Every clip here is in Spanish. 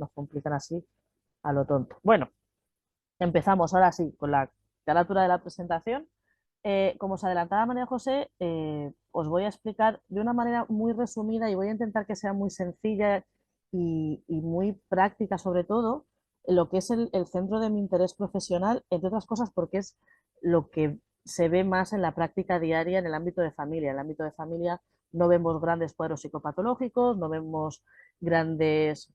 nos complican así a lo tonto. Bueno, empezamos ahora sí con la carátula de la presentación. Como os adelantaba María José, os voy a explicar de una manera muy resumida y voy a intentar que sea muy sencilla y muy práctica sobre todo lo que es el centro de mi interés profesional, entre otras cosas porque es lo que se ve más en la práctica diaria en el ámbito de familia. En el ámbito de familia no vemos grandes cuadros psicopatológicos, no vemos grandes,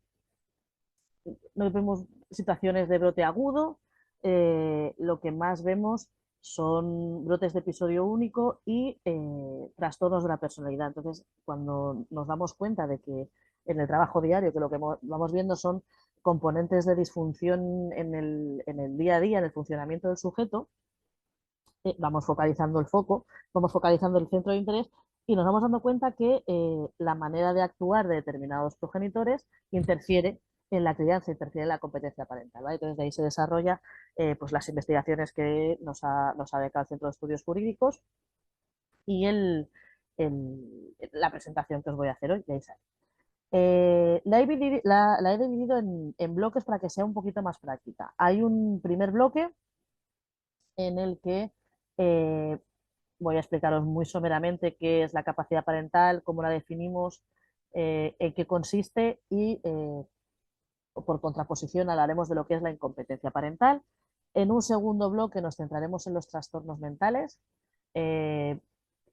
no vemos situaciones de brote agudo, lo que más vemos son brotes de episodio único y trastornos de la personalidad. Entonces, cuando nos damos cuenta de que en el trabajo diario, que lo que vamos viendo son componentes de disfunción en el día a día, en el funcionamiento del sujeto, vamos focalizando el foco, vamos focalizando el centro de interés y nos vamos dando cuenta que la manera de actuar de determinados progenitores interfiere en la crianza, interfiere en la competencia parental. ¿Vale? Entonces de ahí se desarrolla pues las investigaciones que nos ha becado el Centro de Estudios Jurídicos y la presentación que os voy a hacer hoy, y ahí sale. La he dividido en bloques para que sea un poquito más práctica. Hay un primer bloque en el que eh, voy a explicaros muy someramente qué es la capacidad parental, cómo la definimos, en qué consiste y por contraposición hablaremos de lo que es la incompetencia parental. En un segundo bloque nos centraremos en los trastornos mentales, eh,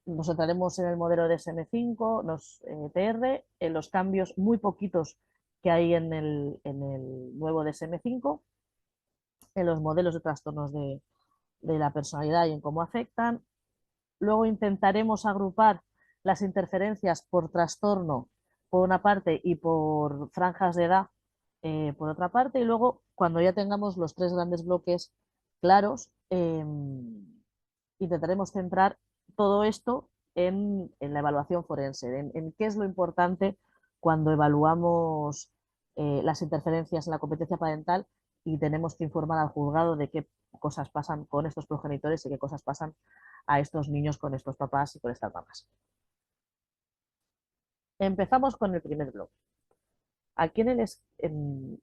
nos centraremos en el modelo de DSM-5, TR, en los cambios muy poquitos que hay en el nuevo DSM-5, en los modelos de trastornos de la personalidad y en cómo afectan. Luego intentaremos agrupar las interferencias por trastorno por una parte y por franjas de edad por otra parte. Y luego, cuando ya tengamos los tres grandes bloques claros, intentaremos centrar todo esto en la evaluación forense, en qué es lo importante cuando evaluamos las interferencias en la competencia parental y tenemos que informar al juzgado de qué cosas pasan con estos progenitores y qué cosas pasan a estos niños con estos papás y con estas mamás. Empezamos con el primer bloque. Aquí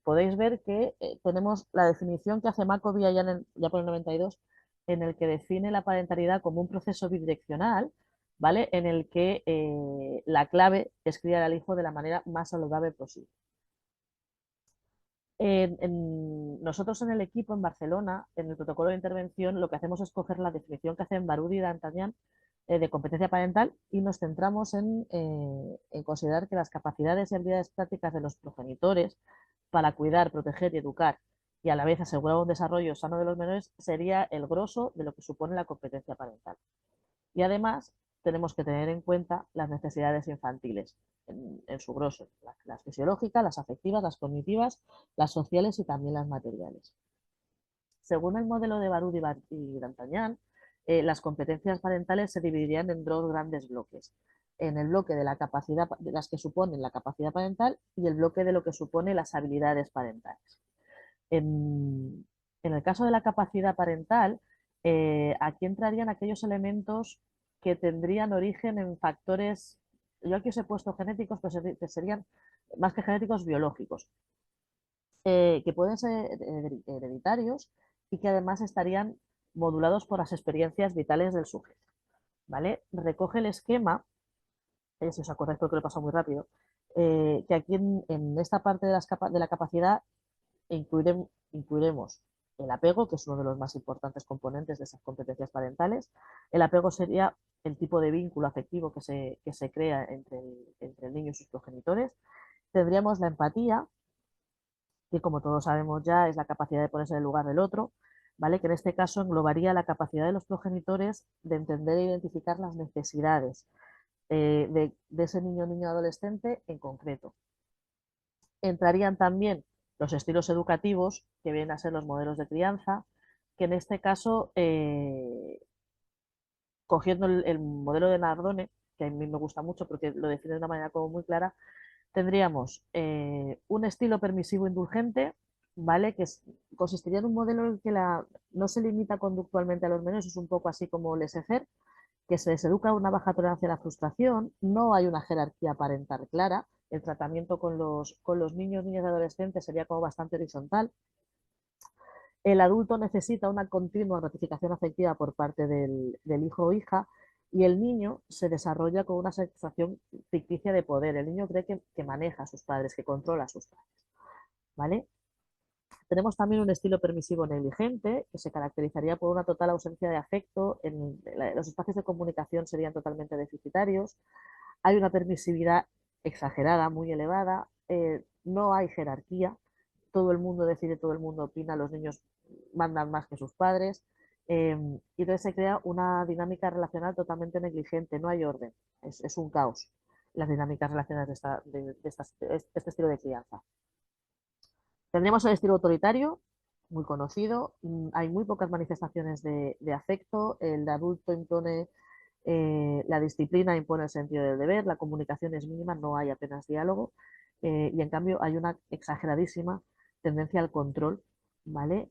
podéis ver que tenemos la definición que hace Macovia ya por el 92, en el que define la parentalidad como un proceso bidireccional, ¿vale? En el que la clave es criar al hijo de la manera más saludable posible. Nosotros en el equipo en Barcelona, en el protocolo de intervención, lo que hacemos es coger la definición que hacen Barudi y D'Artagnan de competencia parental y nos centramos en considerar que las capacidades y habilidades prácticas de los progenitores para cuidar, proteger y educar y a la vez asegurar un desarrollo sano de los menores sería el grosso de lo que supone la competencia parental. Y además tenemos que tener en cuenta las necesidades infantiles en su grosso, las fisiológicas, las afectivas, las cognitivas, las sociales y también las materiales. Según el modelo de Barud y D'Artagnan, las competencias parentales se dividirían en dos grandes bloques. En el bloque de la capacidad, de las que suponen la capacidad parental y el bloque de lo que supone las habilidades parentales. En el caso de la capacidad parental, aquí entrarían aquellos elementos que tendrían origen en factores, yo aquí os he puesto genéticos, pero que serían más que genéticos, biológicos, que pueden ser hereditarios y que además estarían modulados por las experiencias vitales del sujeto. ¿Vale? Recoge el esquema, si os acordáis porque lo he pasado muy rápido, que aquí en esta parte de la capacidad incluiremos el apego, que es uno de los más importantes componentes de esas competencias parentales. El apego sería el tipo de vínculo afectivo que se crea entre el niño y sus progenitores. Tendríamos la empatía, que como todos sabemos ya es la capacidad de ponerse en el lugar del otro, ¿vale? Que en este caso englobaría la capacidad de los progenitores de entender e identificar las necesidades de ese niño o niño adolescente en concreto. Entrarían también los estilos educativos, que vienen a ser los modelos de crianza, que en este caso, cogiendo el modelo de Nardone, que a mí me gusta mucho porque lo define de una manera como muy clara, tendríamos un estilo permisivo indulgente, ¿vale? Consistiría en un modelo en el que no se limita conductualmente a los menores, es un poco así como laissez-faire, que se les educa una baja tolerancia a la frustración, no hay una jerarquía parental clara, el tratamiento con los niños, niñas y adolescentes sería como bastante horizontal. El adulto necesita una continua gratificación afectiva por parte del hijo o hija y el niño se desarrolla con una sensación ficticia de poder. El niño cree que maneja a sus padres, que controla a sus padres. ¿Vale? Tenemos también un estilo permisivo negligente, que se caracterizaría por una total ausencia de afecto. Los espacios de comunicación serían totalmente deficitarios. Hay una permisividad exagerada, muy elevada. No hay jerarquía. Todo el mundo decide, todo el mundo opina. Los niños mandan más que sus padres. Y entonces se crea una dinámica relacional totalmente negligente. No hay orden. Es un caos las dinámicas relacionales de este estilo de crianza. Tendríamos el estilo autoritario, muy conocido. Hay muy pocas manifestaciones de afecto. El adulto impone la disciplina, impone el sentido del deber, la comunicación es mínima, no hay apenas diálogo. Y en cambio hay una exageradísima tendencia al control, ¿vale?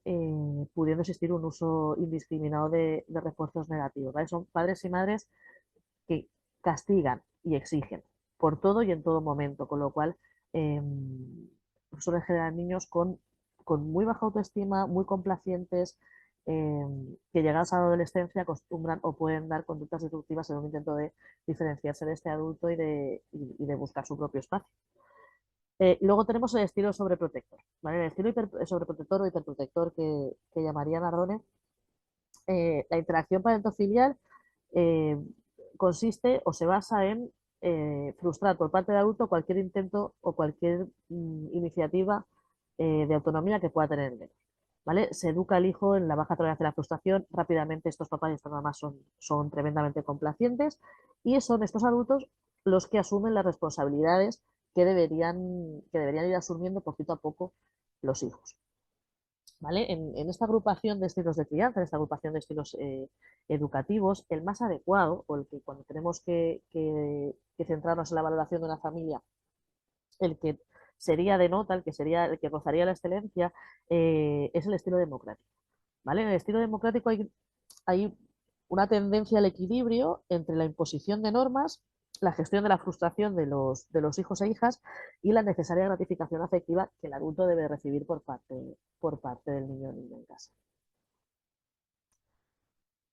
Pudiendo existir un uso indiscriminado de refuerzos negativos, ¿vale? Son padres y madres que castigan y exigen por todo y en todo momento, con lo cual eh, suelen generar niños con muy baja autoestima, muy complacientes, eh, que llegados a la adolescencia acostumbran o pueden dar conductas destructivas en un intento de diferenciarse de este adulto y de buscar su propio espacio. Luego tenemos el estilo sobreprotector, ¿vale? El estilo sobreprotector o hiperprotector que llamaría Nardone. La interacción parentofilial eh, consiste o se basa en frustrar por parte del adulto cualquier intento o cualquier iniciativa de autonomía que pueda tener el menor. ¿Vale? Se educa al hijo en la baja tolerancia a la frustración. Rápidamente estos papás y estas mamás son tremendamente complacientes y son estos adultos los que asumen las responsabilidades que deberían ir asumiendo poquito a poco los hijos. ¿Vale? En esta agrupación de estilos de crianza, en esta agrupación de estilos educativos, el más adecuado, o el que cuando tenemos que centrarnos en la valoración de una familia, el que sería de nota, el que gozaría la excelencia, es el estilo democrático. ¿Vale? En el estilo democrático hay una tendencia al equilibrio entre la imposición de normas, la gestión de la frustración de los hijos e hijas y la necesaria gratificación afectiva que el adulto debe recibir por parte del niño o niña en casa.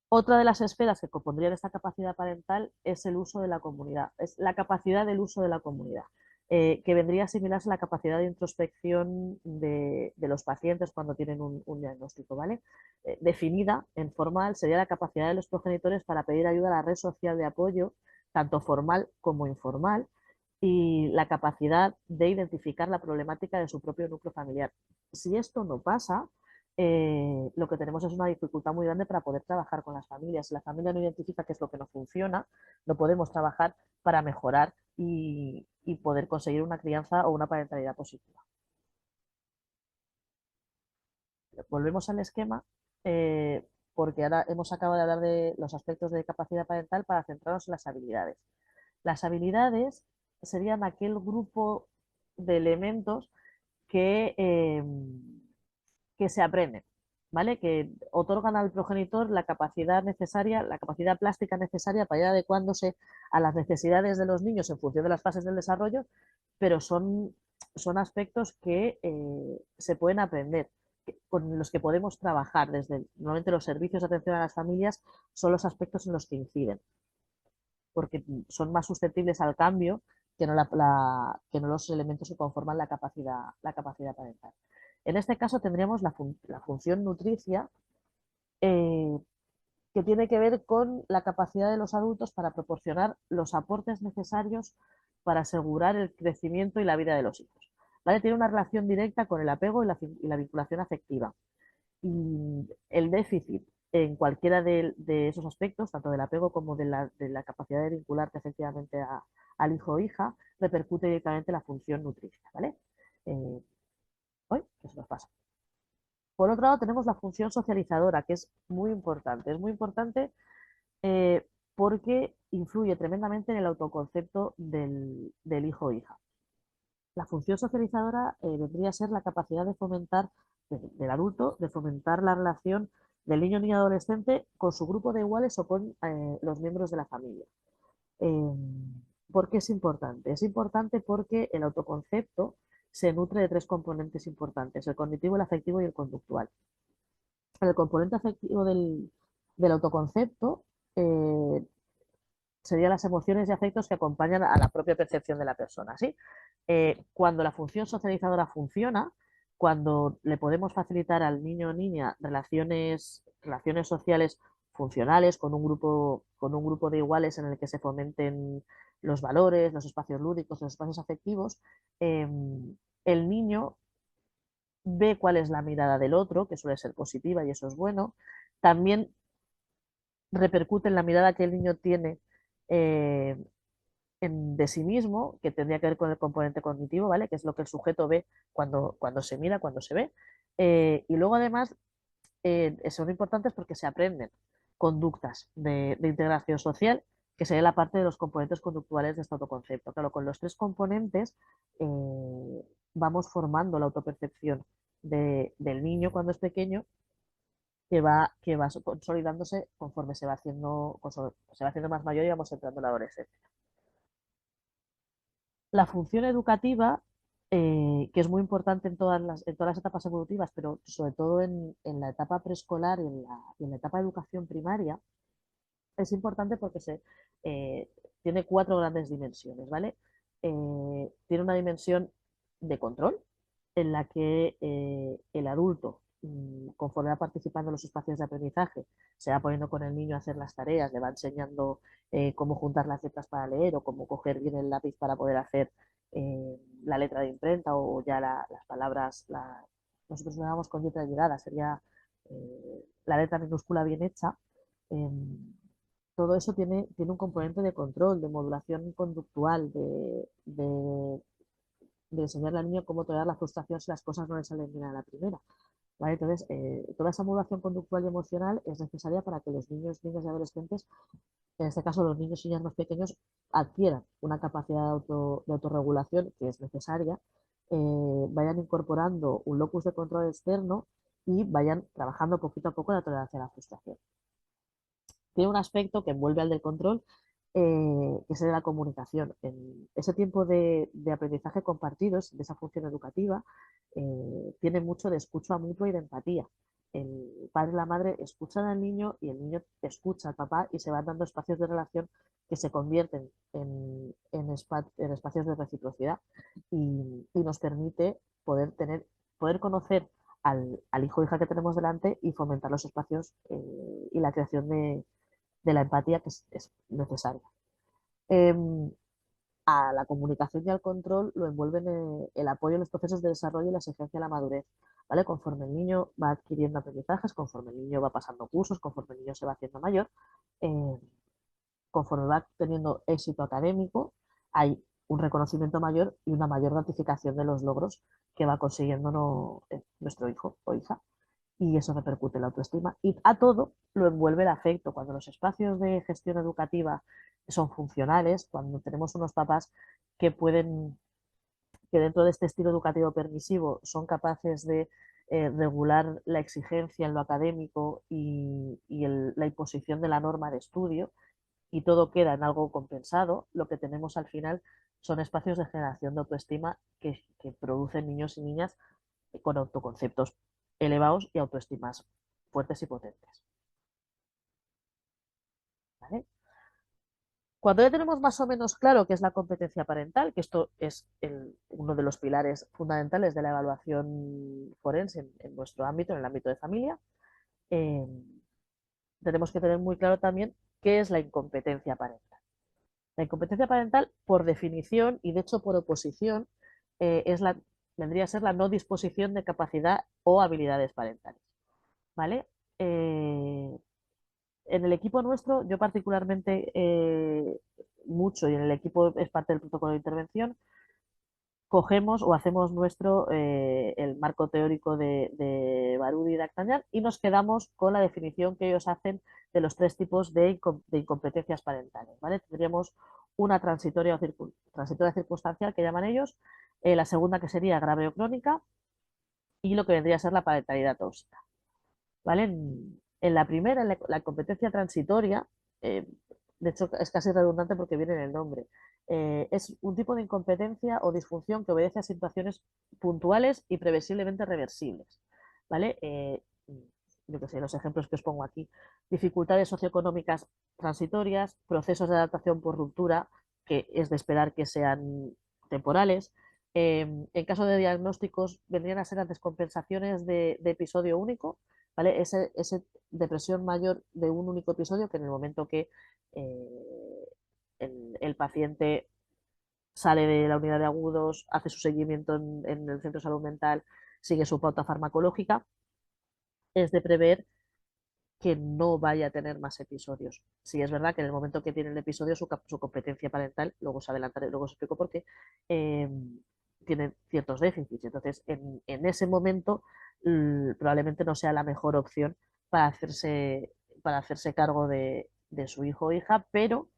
Otra de las esferas que compondrían esta capacidad parental es el uso de la comunidad, es la capacidad del uso de la comunidad, que vendría a asimilarse a la capacidad de introspección de los pacientes cuando tienen un diagnóstico, ¿vale? Definida en formal sería la capacidad de los progenitores para pedir ayuda a la red social de apoyo, tanto formal como informal, y la capacidad de identificar la problemática de su propio núcleo familiar. Si esto no pasa, lo que tenemos es una dificultad muy grande para poder trabajar con las familias. Si la familia no identifica qué es lo que no funciona, no podemos trabajar para mejorar y poder conseguir una crianza o una parentalidad positiva. Volvemos al esquema, porque ahora hemos acabado de hablar de los aspectos de capacidad parental para centrarnos en las habilidades. Las habilidades serían aquel grupo de elementos que, que se aprenden, ¿vale? Que otorgan al progenitor la capacidad necesaria, la capacidad plástica necesaria para ir adecuándose a las necesidades de los niños en función de las fases del desarrollo, pero son aspectos que se pueden aprender, con los que podemos trabajar desde normalmente los servicios de atención a las familias son los aspectos en los que inciden, porque son más susceptibles al cambio que no, que no los elementos que conforman la capacidad parental. En este caso tendríamos la función nutricia, eh, que tiene que ver con la capacidad de los adultos para proporcionar los aportes necesarios para asegurar el crecimiento y la vida de los hijos. ¿Vale? Tiene una relación directa con el apego y la vinculación afectiva. Y el déficit en cualquiera de esos aspectos, tanto del apego como de la capacidad de vincularte efectivamente al hijo o hija, repercute directamente en la función nutricia. ¿Vale? Hoy, ¿qué se nos pasa? Por otro lado, tenemos la función socializadora, que es muy importante. Es muy importante eh, porque influye tremendamente en el autoconcepto del hijo o hija. La función socializadora vendría a ser la capacidad de fomentar, del adulto, de fomentar la relación del niño, niña, adolescente con su grupo de iguales o con los miembros de la familia. Eh, ¿Por qué es importante? Es importante porque el autoconcepto se nutre de tres componentes importantes, el cognitivo, el afectivo y el conductual. El componente afectivo del autoconcepto eh, serían las emociones y afectos que acompañan a la propia percepción de la persona. ¿Sí? Cuando la función socializadora funciona, cuando le podemos facilitar al niño o niña relaciones sociales funcionales con un grupo de iguales en el que se fomenten los valores, los espacios lúdicos, los espacios afectivos, eh, el niño ve cuál es la mirada del otro, que suele ser positiva y eso es bueno. También repercute en la mirada que el niño tiene eh, de sí mismo, que tendría que ver con el componente cognitivo, ¿vale? Que es lo que el sujeto ve cuando se mira, cuando se ve. Y luego además son importantes porque se aprenden conductas de integración social, que sería la parte de los componentes conductuales de este autoconcepto. Claro, con los tres componentes vamos formando la autopercepción del niño cuando es pequeño que va consolidándose conforme se va haciendo más mayor y vamos entrando en la adolescencia. La función educativa, que es muy importante en todas las etapas evolutivas, pero sobre todo en la etapa preescolar y en la etapa de educación primaria, es importante porque eh, tiene cuatro grandes dimensiones, ¿vale? Tiene una dimensión de control, en la que el adulto, conforme va participando en los espacios de aprendizaje, se va poniendo con el niño a hacer las tareas, le va enseñando cómo juntar las letras para leer o cómo coger bien el lápiz para poder hacer la letra de imprenta o ya las palabras, nosotros lo llamamos con letra llegada, sería la letra minúscula bien hecha. Todo eso tiene un componente de control, de modulación conductual, de enseñarle al niño cómo tolerar la frustración si las cosas no le salen bien a la primera. ¿Vale? Entonces, toda esa modulación conductual y emocional es necesaria para que los niños, niñas y adolescentes, en este caso los niños y niñas más pequeños, adquieran una capacidad de autorregulación que es necesaria, vayan incorporando un locus de control externo y vayan trabajando poquito a poco la tolerancia a la frustración. Tiene un aspecto que envuelve al del control, que es el de la comunicación. En ese tiempo de aprendizaje compartido, de esa función educativa, tiene mucho de escucha mutua y de empatía. El padre y la madre escuchan al niño y el niño escucha al papá y se van dando espacios de relación que se convierten en espacios de reciprocidad y nos permite poder conocer al hijo o hija que tenemos delante y fomentar los espacios y la creación de la empatía que es necesaria. Eh, a la comunicación y al control lo envuelven el apoyo en los procesos de desarrollo y la exigencia de la madurez. ¿Vale? Conforme el niño va adquiriendo aprendizajes, conforme el niño va pasando cursos, conforme el niño se va haciendo mayor, eh, conforme va teniendo éxito académico, hay un reconocimiento mayor y una mayor gratificación de los logros que va consiguiendo nuestro hijo o hija y eso repercute en la autoestima. Y a todo lo envuelve el afecto. Cuando los espacios de gestión educativa son funcionales, cuando tenemos unos papás que pueden, que dentro de este estilo educativo permisivo son capaces de regular la exigencia en lo académico y la imposición de la norma de estudio, y todo queda en algo compensado, lo que tenemos al final son espacios de generación de autoestima que producen niños y niñas con autoconceptos elevados y autoestimas fuertes y potentes. ¿Vale? Cuando ya tenemos más o menos claro qué es la competencia parental, que esto es uno de los pilares fundamentales de la evaluación forense en nuestro ámbito, en el ámbito de familia, eh, tenemos que tener muy claro también qué es la incompetencia parental. La incompetencia parental, por definición y de hecho por oposición, vendría a ser la no disposición de capacidad o habilidades parentales. ¿Vale? En el equipo nuestro, yo particularmente mucho, y en el equipo es parte del protocolo de intervención, cogemos o hacemos nuestro el marco teórico de Barudi y D'Artagnan y nos quedamos con la definición que ellos hacen de los tres tipos de incompetencias parentales. ¿Vale? Tendríamos una transitoria circunstancial que llaman ellos, la segunda que sería grave o crónica y lo que vendría a ser la parentalidad tóxica. ¿Vale? En la primera, en la competencia transitoria, de hecho es casi redundante porque viene en el nombre, Es un tipo de incompetencia o disfunción que obedece a situaciones puntuales y previsiblemente reversibles, ¿vale? Yo qué sé, los ejemplos que os pongo aquí. Dificultades socioeconómicas transitorias, procesos de adaptación por ruptura, que es de esperar que sean temporales. En caso de diagnósticos, vendrían a ser las descompensaciones de episodio único, ¿vale? Ese depresión mayor de un único episodio que en el momento que el paciente sale de la unidad de agudos, hace su seguimiento en el centro de salud mental, sigue su pauta farmacológica, es de prever que no vaya a tener más episodios. Sí, es verdad que en el momento que tiene el episodio su competencia parental, luego se adelantaré, luego os explico por qué, eh, tiene ciertos déficits. Entonces, en ese momento probablemente no sea la mejor opción para hacerse cargo de su hijo o hija, pero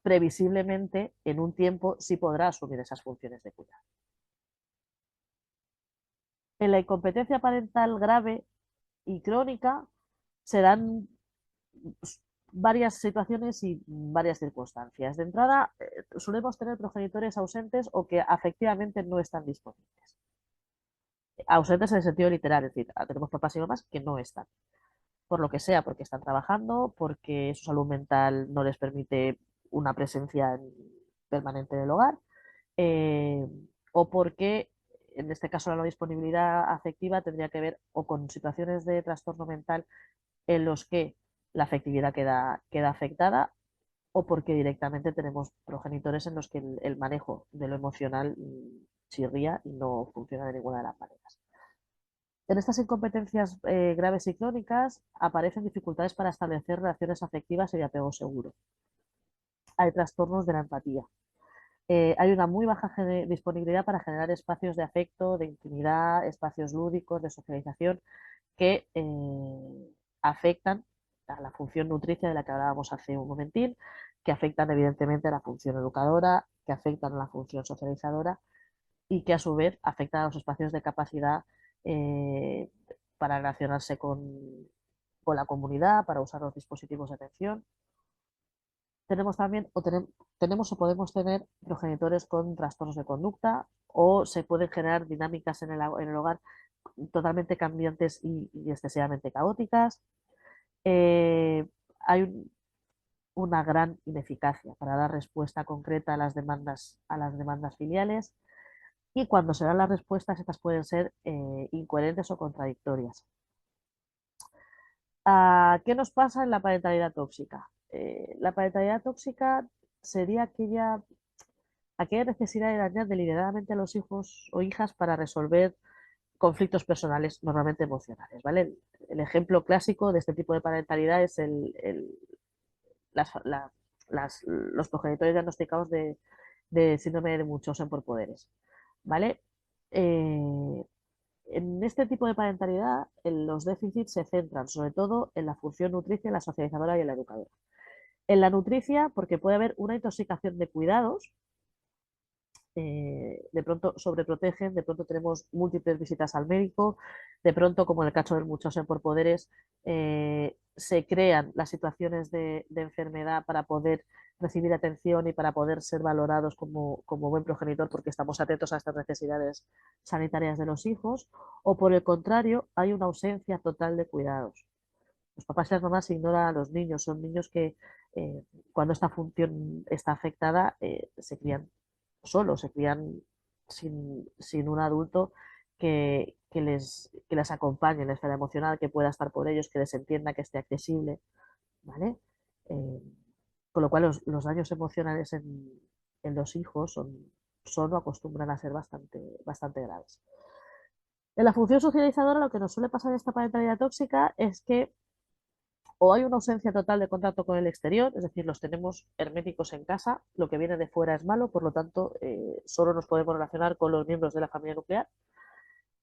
previsiblemente en un tiempo sí podrá asumir esas funciones de cuidado. En la incompetencia parental grave y crónica se dan varias situaciones y varias circunstancias. De entrada, solemos tener progenitores ausentes o que afectivamente no están disponibles. Ausentes en el sentido literal, es decir, tenemos papás y mamás que no están, por lo que sea, porque están trabajando, porque su salud mental no les permite una presencia permanente en el hogar, eh, o porque, en este caso, la no disponibilidad afectiva tendría que ver o con situaciones de trastorno mental en los que la afectividad queda afectada o porque directamente tenemos progenitores en los que el manejo de lo emocional chirría y no funciona de ninguna de las maneras. En estas incompetencias graves y crónicas aparecen dificultades para establecer relaciones afectivas y de apego seguro. Hay trastornos de la empatía. Hay una muy baja disponibilidad para generar espacios de afecto, de intimidad, espacios lúdicos, de socialización que afectan a la función nutricia de la que hablábamos hace un momentín, que afectan evidentemente a la función educadora, que afectan a la función socializadora y que a su vez afectan a los espacios de capacidad eh, para relacionarse con la comunidad, para usar los dispositivos de atención. Tenemos también, tenemos o podemos tener progenitores con trastornos de conducta o se pueden generar dinámicas en el hogar totalmente cambiantes y excesivamente caóticas. Eh, hay una gran ineficacia para dar respuesta concreta a las demandas filiales y cuando se dan las respuestas, estas pueden ser incoherentes o contradictorias. ¿Qué nos pasa en la parentalidad tóxica? La parentalidad tóxica sería aquella necesidad de dañar deliberadamente a los hijos o hijas para resolver conflictos personales, normalmente emocionales, ¿vale? El ejemplo clásico de este tipo de parentalidad es las, la, los progenitores diagnosticados de síndrome de Munchausen por poderes, ¿vale? Eh, en este tipo de parentalidad, los déficits se centran sobre todo en la función nutricia, la socializadora y en la educadora. En la nutricia, porque puede haber una intoxicación de cuidados, de pronto sobreprotegen, de pronto tenemos múltiples visitas al médico, de pronto, como en el caso del Munchausen por poderes, se crean las situaciones de enfermedad para poder recibir atención y para poder ser valorados como buen progenitor porque estamos atentos a estas necesidades sanitarias de los hijos, o por el contrario, hay una ausencia total de cuidados. Los papás y las mamás ignoran a los niños, son niños que cuando esta función está afectada se crían solos, se crían sin un adulto que les acompañe en la esfera emocional, que pueda estar por ellos, que les entienda, que esté accesible, ¿vale? Eh, con lo cual los daños emocionales en los hijos son o acostumbran a ser bastante graves. En la función socializadora lo que nos suele pasar en esta parentalidad tóxica es que o hay una ausencia total de contacto con el exterior, es decir, los tenemos herméticos en casa, lo que viene de fuera es malo, por lo tanto, solo nos podemos relacionar con los miembros de la familia nuclear.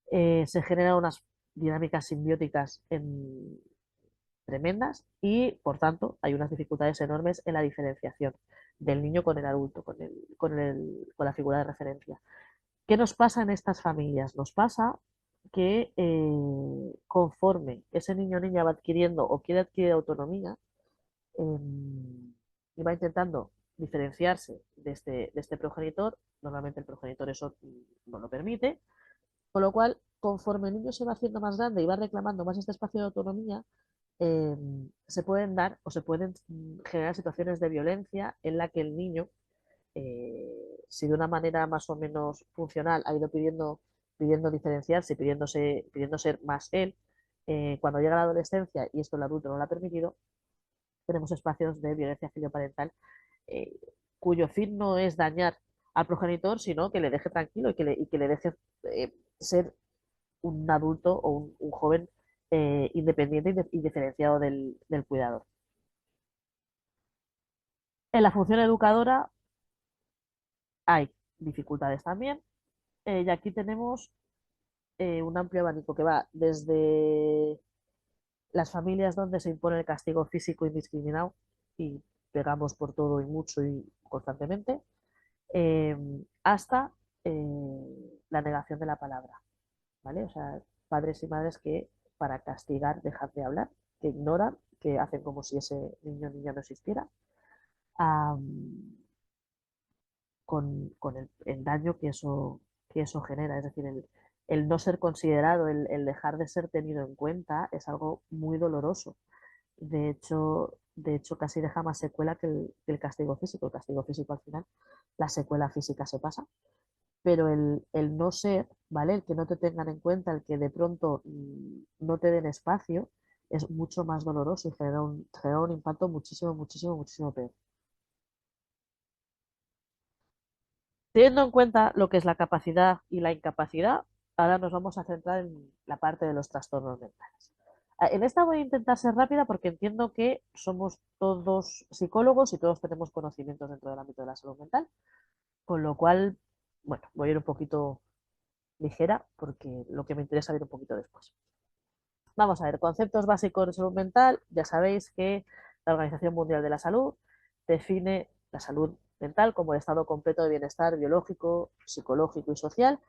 Se generan unas dinámicas simbióticas tremendas y, por tanto, hay unas dificultades enormes en la diferenciación del niño con el adulto, con la figura de referencia. ¿Qué nos pasa en estas familias? Nos pasa que conforme ese niño o niña va adquiriendo o quiere adquirir autonomía, y va intentando diferenciarse de este progenitor, normalmente el progenitor eso no lo permite, con lo cual, conforme el niño se va haciendo más grande y va reclamando más este espacio de autonomía, eh, se pueden dar o se pueden generar situaciones de violencia en la que el niño, si de una manera más o menos funcional ha ido pidiendo diferenciarse, pidiendo ser más él, cuando llega la adolescencia y esto el adulto no lo ha permitido, tenemos espacios de violencia filioparental eh, cuyo fin no es dañar al progenitor, sino que le deje tranquilo y que le deje ser un adulto o un joven independiente y diferenciado del cuidador. En la función educadora hay dificultades también, y aquí tenemos un amplio abanico que va desde las familias donde se impone el castigo físico indiscriminado y pegamos por todo y mucho y constantemente, eh, hasta la negación de la palabra, ¿vale? O sea, padres y madres que para castigar dejan de hablar, que ignoran, que hacen como si ese niño o niña no existiera, con el daño que eso genera. Es decir, el no ser considerado, el dejar de ser tenido en cuenta es algo muy doloroso. De hecho, casi deja más secuela que el castigo físico. El castigo físico al final, la secuela física se pasa, pero el no ser, ¿vale? El que no te tengan en cuenta, el que de pronto no te den espacio, es mucho más doloroso y genera un impacto muchísimo, muchísimo, muchísimo peor. Teniendo en cuenta lo que es la capacidad y la incapacidad, ahora nos vamos a centrar en la parte de los trastornos mentales. En esta voy a intentar ser rápida porque entiendo que somos todos psicólogos y todos tenemos conocimientos dentro del ámbito de la salud mental, con lo cual, bueno, voy a ir un poquito ligera porque lo que me interesa ir un poquito después. Vamos a ver, conceptos básicos de salud mental. Ya sabéis que la Organización Mundial de la Salud define la salud mental como el estado completo de bienestar biológico, psicológico y social,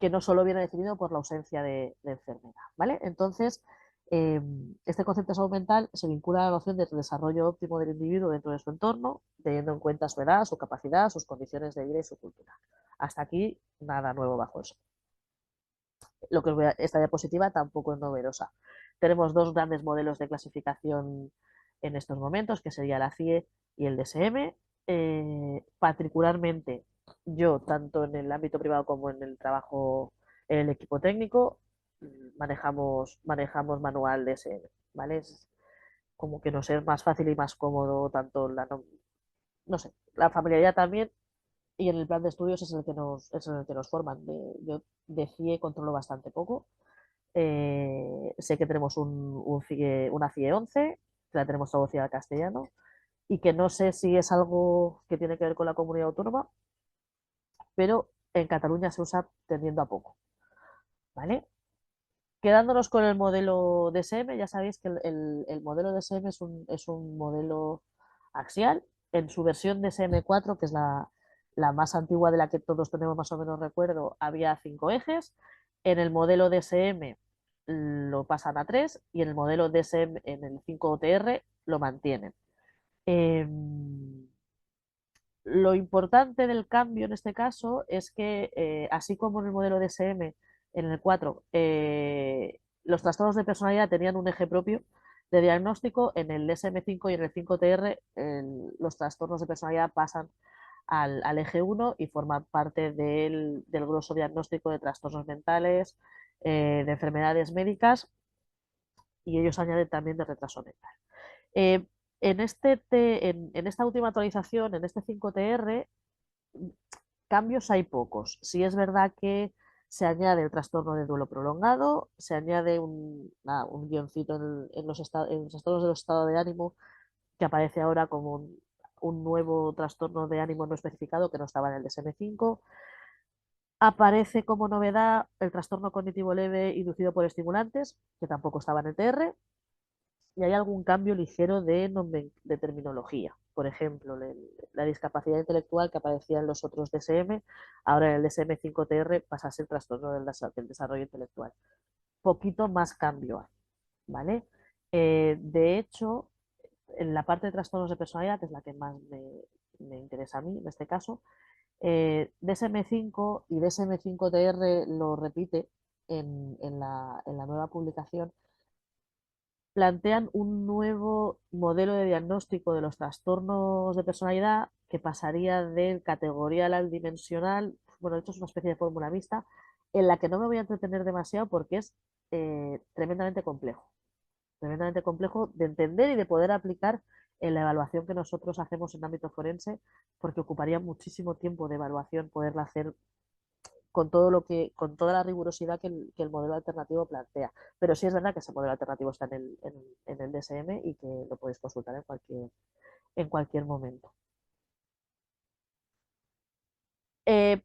que no solo viene definido por la ausencia de enfermedad, ¿vale? Entonces, eh, este concepto de salud mental se vincula a la noción de desarrollo óptimo del individuo dentro de su entorno, teniendo en cuenta su edad, su capacidad, sus condiciones de vida y su cultura. Hasta aquí, nada nuevo bajo eso. Lo que os voy a, esta diapositiva tampoco es novedosa. Tenemos dos grandes modelos de clasificación en estos momentos, que sería la CIE y el DSM. Particularmente, yo, tanto en el ámbito privado como en el trabajo en el equipo técnico, manejamos manual DSM, ¿vale? Es como que nos es más fácil y más cómodo, tanto no sé, la familiaridad también, y en el plan de estudios es en el que nos forman. Yo de CIE controlo bastante poco. Sé que tenemos una CIE 11, que la tenemos traducida al castellano, y que no sé si es algo que tiene que ver con la comunidad autónoma, pero en Cataluña se usa tendiendo a poco, ¿vale? Quedándonos con el modelo DSM, ya sabéis que el modelo DSM es un modelo axial. En su versión DSM-4, que es la más antigua de la que todos tenemos más o menos recuerdo, había 5 ejes. En el modelo DSM lo pasan a 3 y en el modelo DSM, en el 5TR, lo mantienen. Eh, lo importante del cambio en este caso es que, así como en el modelo DSM, en el 4, los trastornos de personalidad tenían un eje propio de diagnóstico, en el DSM-5 y en el 5TR los trastornos de personalidad pasan al eje 1 y forman parte del grosso diagnóstico de trastornos mentales, de enfermedades médicas, y ellos añaden también de retraso mental. Eh, en esta última actualización, en este 5TR, cambios hay pocos. Sí es verdad que se añade el trastorno de duelo prolongado, se añade un guioncito en en los trastornos del estado de ánimo que aparece ahora como un nuevo trastorno de ánimo no especificado que no estaba en el DSM-5. Aparece como novedad el trastorno cognitivo leve inducido por estimulantes, que tampoco estaba en el TR, y hay algún cambio ligero de terminología. Por ejemplo, la discapacidad intelectual que aparecía en los otros DSM, ahora en el DSM-5TR pasa a ser trastorno del desarrollo intelectual. Poquito más cambio hay, ¿vale? De hecho, en la parte de trastornos de personalidad, que es la que más me interesa a mí en este caso, DSM-5 y DSM-5-TR lo repite en la nueva publicación, plantean un nuevo modelo de diagnóstico de los trastornos de personalidad que pasaría de categorial al dimensional. Bueno, esto es una especie de fórmula mixta en la que no me voy a entretener demasiado porque es tremendamente complejo de entender y de poder aplicar en la evaluación que nosotros hacemos en ámbito forense, porque ocuparía muchísimo tiempo de evaluación poderla hacer con todo con toda la rigurosidad que el modelo alternativo plantea. Pero sí es verdad que ese modelo alternativo está en el DSM y que lo podéis consultar en cualquier momento. Eh,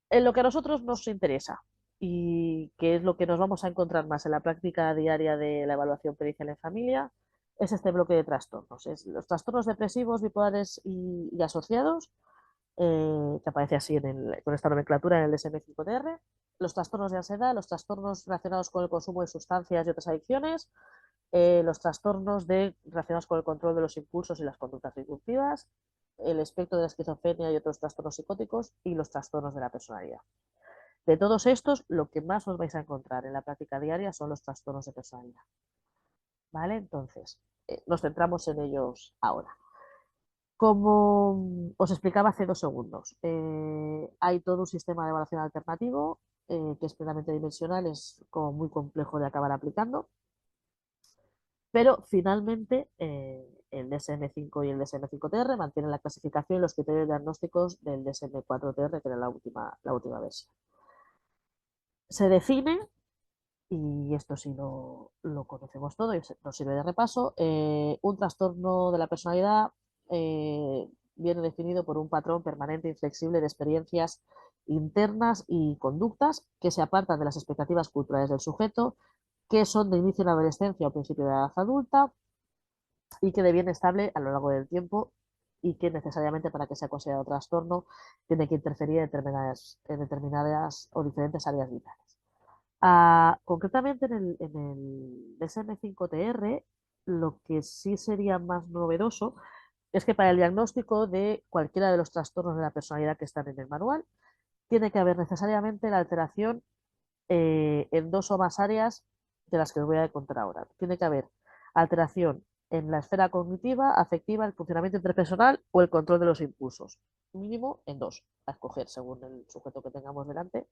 en lo que a nosotros nos interesa y que es lo que nos vamos a encontrar más en la práctica diaria de la evaluación pericial en familia, es este bloque de trastornos. Es los trastornos depresivos, bipolares y asociados, que aparece así con esta nomenclatura en el DSM-5-TR, los trastornos de ansiedad, los trastornos relacionados con el consumo de sustancias y otras adicciones, los trastornos relacionados con el control de los impulsos y las conductas disruptivas, el espectro de la esquizofrenia y otros trastornos psicóticos y los trastornos de la personalidad. De todos estos, lo que más os vais a encontrar en la práctica diaria son los trastornos de personalidad. ¿Vale? Entonces, nos centramos en ellos ahora. Como os explicaba hace 2 segundos, hay todo un sistema de evaluación alternativo que es plenamente dimensional, es como muy complejo de acabar aplicando, pero finalmente el DSM-5 y el DSM-5-TR mantienen la clasificación y los criterios diagnósticos del DSM-4-TR, que era la última versión. Se define, y esto sí lo conocemos todo y nos sirve de repaso, un trastorno de la personalidad viene definido por un patrón permanente e inflexible de experiencias internas y conductas que se apartan de las expectativas culturales del sujeto, que son de inicio en la adolescencia o principio de la edad adulta y que deviene estable a lo largo del tiempo y que necesariamente para que sea considerado trastorno tiene que interferir en determinadas o diferentes áreas vitales. Concretamente en el DSM-5-TR, lo que sí sería más novedoso es que para el diagnóstico de cualquiera de los trastornos de la personalidad que están en el manual, tiene que haber necesariamente la alteración en dos o más áreas de las que os voy a contar ahora. Tiene que haber alteración en la esfera cognitiva, afectiva, el funcionamiento interpersonal o el control de los impulsos. Mínimo en dos, a escoger según el sujeto que tengamos delante.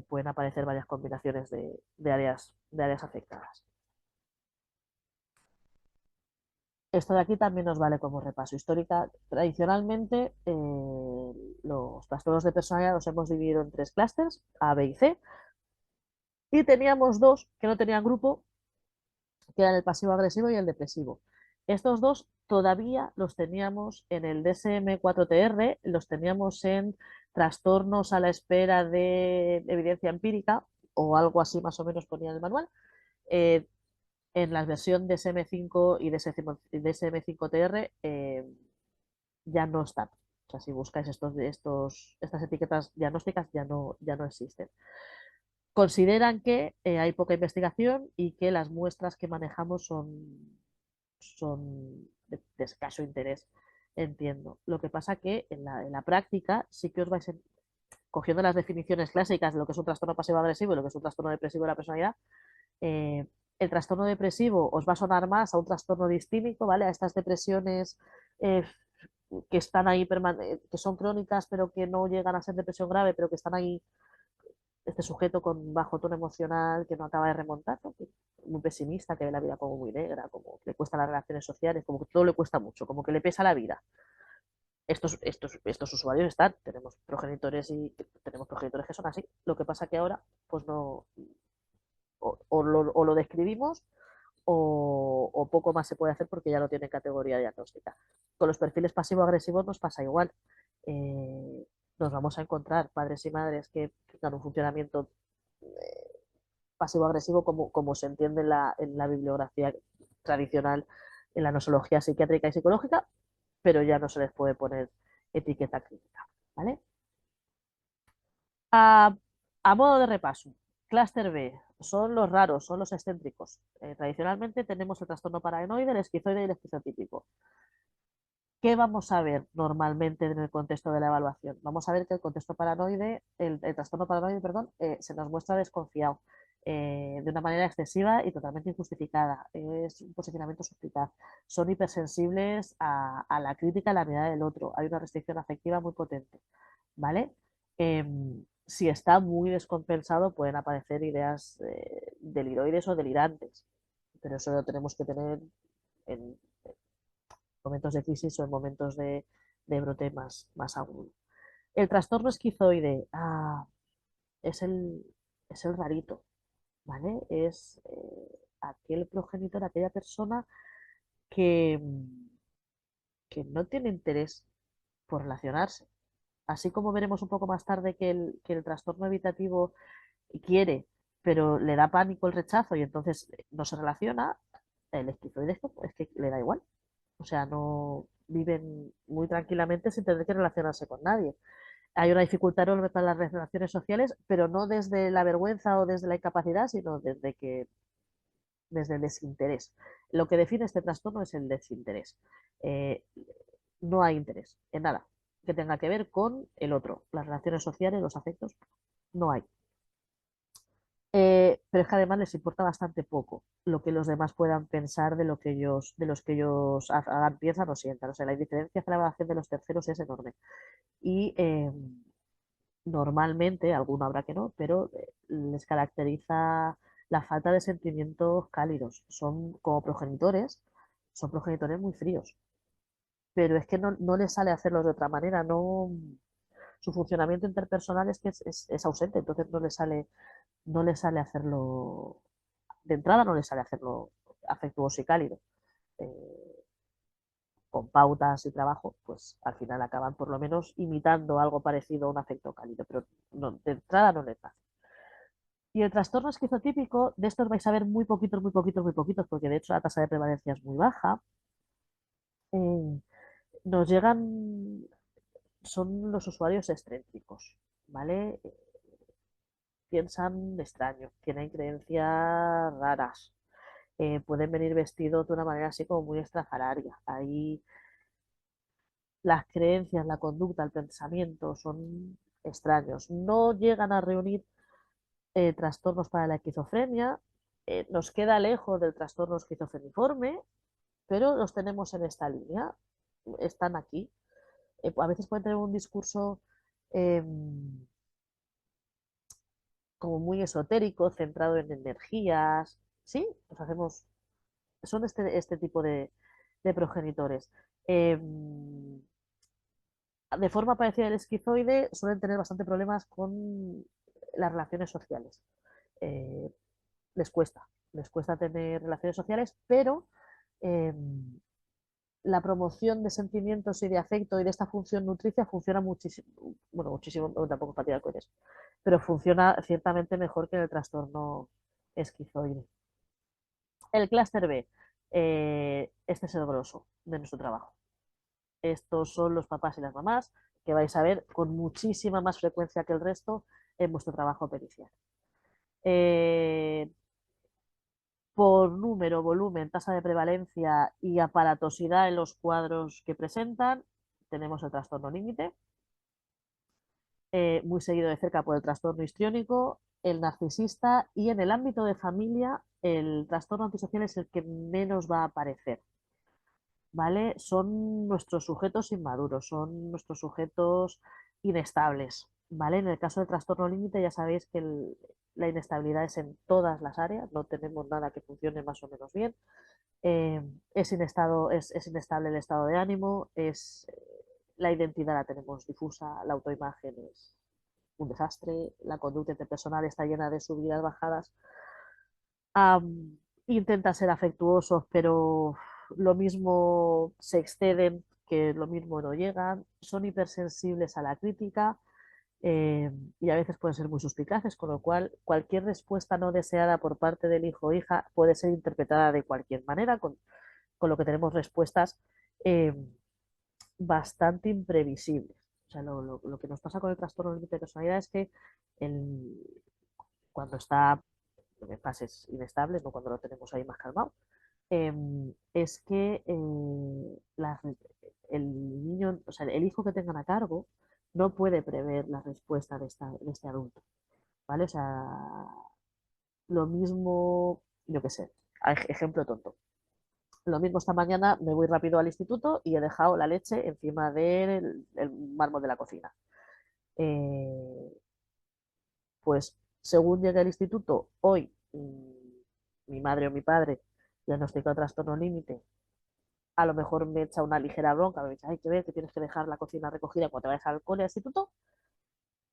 Pueden aparecer varias combinaciones de áreas afectadas. Esto de aquí también nos vale como repaso histórica. Tradicionalmente, los trastornos de personalidad los hemos dividido en 3 clústeres, A, B y C, y teníamos 2 que no tenían grupo, que eran el pasivo-agresivo y el depresivo. Estos 2 todavía los teníamos en el DSM-4-TR, los teníamos en trastornos a la espera de evidencia empírica, o algo así más o menos ponía en el manual. En la versión DSM-5 y DSM-5-TR ya no están. O sea, si buscáis estas etiquetas diagnósticas ya no existen. Consideran que hay poca investigación y que las muestras que manejamos son de escaso interés, entiendo. Lo que pasa que en la práctica sí que os vais cogiendo las definiciones clásicas de lo que es un trastorno pasivo-agresivo y lo que es un trastorno depresivo de la personalidad. eh, el trastorno depresivo os va a sonar más a un trastorno distímico, ¿vale? A estas depresiones eh, que están ahí, que son crónicas, pero que no llegan a ser depresión grave, pero que están ahí, este sujeto con bajo tono emocional que no acaba de remontar, ¿no? Muy pesimista, que ve la vida como muy negra, como que le cuesta las relaciones sociales, como que todo le cuesta mucho, como que le pesa la vida. Estos usuarios tenemos progenitores que son así. Lo que pasa que ahora, pues no, o lo describimos o poco más se puede hacer porque ya no tiene categoría diagnóstica. Con los perfiles pasivo-agresivos nos pasa igual. Nos vamos a encontrar padres y madres que tengan un funcionamiento pasivo-agresivo como se entiende en la bibliografía tradicional, en la nosología psiquiátrica y psicológica, pero ya no se les puede poner etiqueta clínica. ¿Vale? A modo de repaso, clúster B, son los raros, son los excéntricos. Tradicionalmente tenemos el trastorno paranoide, el esquizoide y el esquizotípico. ¿Qué vamos a ver normalmente en el contexto de la evaluación? Vamos a ver que el contexto paranoide, el trastorno paranoide, perdón, se nos muestra desconfiado de una manera excesiva y totalmente injustificada. Es un posicionamiento suspicaz. Son hipersensibles a la crítica, a la mirada del otro. Hay una restricción afectiva muy potente, ¿vale? Si está muy descompensado, pueden aparecer ideas deliroides o delirantes, pero eso lo tenemos que tener en momentos de crisis o en momentos de brote más agudo. El trastorno esquizoide es el rarito, ¿vale? Es aquel progenitor, aquella persona que, que no tiene interés por relacionarse. Así como veremos un poco más tarde que el trastorno evitativo quiere, pero le da pánico el rechazo y entonces no se relaciona, el esquizoide es que le da igual. O sea, no viven muy tranquilamente sin tener que relacionarse con nadie. Hay una dificultad enorme para las relaciones sociales, pero no desde la vergüenza o desde la incapacidad, sino desde el desinterés. Lo que define este trastorno es el desinterés. Eh, no hay interés en nada que tenga que ver con el otro. Las relaciones sociales, los afectos, no hay. Pero es que además les importa bastante poco lo que los demás puedan pensar de los que ellos hagan, piensan o sientan. O sea, la indiferencia hacia la evaluación de los terceros es enorme. Y normalmente, alguno habrá que no, pero les caracteriza la falta de sentimientos cálidos. Son como progenitores, son progenitores muy fríos, pero es que no les sale hacerlo de otra manera, no, su funcionamiento interpersonal es que es ausente, entonces no les sale hacerlo, de entrada no les sale hacerlo afectuoso y cálido. Eh, con pautas y trabajo, pues al final acaban por lo menos imitando algo parecido a un afecto cálido, pero no, de entrada no les da. Y el trastorno esquizotípico, de estos vais a ver muy poquitos, muy poquitos, muy poquitos, porque de hecho la tasa de prevalencia es muy baja. Eh, nos llegan, son los usuarios excéntricos, ¿vale? Piensan extraño, tienen creencias raras, pueden venir vestidos de una manera así como muy estrafalaria. Ahí las creencias, la conducta, el pensamiento son extraños. No llegan a reunir trastornos para la esquizofrenia, nos queda lejos del trastorno esquizofreniforme, pero los tenemos en esta línea, están aquí. A veces pueden tener un discurso eh, como muy esotérico, centrado en energías, ¿sí? Nos hacemos, son este tipo de progenitores. Eh, de forma parecida al esquizoide, suelen tener bastante problemas con las relaciones sociales. Eh, les cuesta tener relaciones sociales, pero eh, la promoción de sentimientos y de afecto y de esta función nutricia funciona muchísimo, bueno, muchísimo, no, tampoco es para tirar cohetes, pero funciona ciertamente mejor que en el trastorno esquizoide. El clúster B, este es el grosso de nuestro trabajo. Estos son los papás y las mamás que vais a ver con muchísima más frecuencia que el resto en vuestro trabajo pericial. Eh, por número, volumen, tasa de prevalencia y aparatosidad en los cuadros que presentan, tenemos el trastorno límite, muy seguido de cerca por el trastorno histriónico, el narcisista y en el ámbito de familia el trastorno antisocial es el que menos va a aparecer. ¿Vale? Son nuestros sujetos inmaduros, son nuestros sujetos inestables, ¿vale? En el caso del trastorno límite ya sabéis que la inestabilidad es en todas las áreas, no tenemos nada que funcione más o menos bien. Eh, es inestable el estado de ánimo, la identidad la tenemos difusa, la autoimagen es un desastre, la conducta interpersonal está llena de subidas, bajadas. Intentan ser afectuosos, pero lo mismo se exceden, que lo mismo no llegan, son hipersensibles a la crítica eh, y a veces pueden ser muy suspicaces, con lo cual cualquier respuesta no deseada por parte del hijo o hija puede ser interpretada de cualquier manera, con lo que tenemos respuestas eh, bastante imprevisibles. O sea, lo que nos pasa con el trastorno límite de personalidad es que el, cuando está en fases inestables, no cuando lo tenemos ahí más calmado, es que el niño, o sea, el hijo que tengan a cargo no puede prever la respuesta de este adulto, ¿vale? O sea, lo mismo, yo qué sé, ejemplo tonto. Lo mismo esta mañana me voy rápido al instituto y he dejado la leche encima del el mármol de la cocina. Eh, pues según llegue al instituto, hoy mi madre o mi padre diagnostica trastorno límite, a lo mejor me echa una ligera bronca, me dice, hay que ver que tienes que dejar la cocina recogida cuando te vayas al cole, al instituto,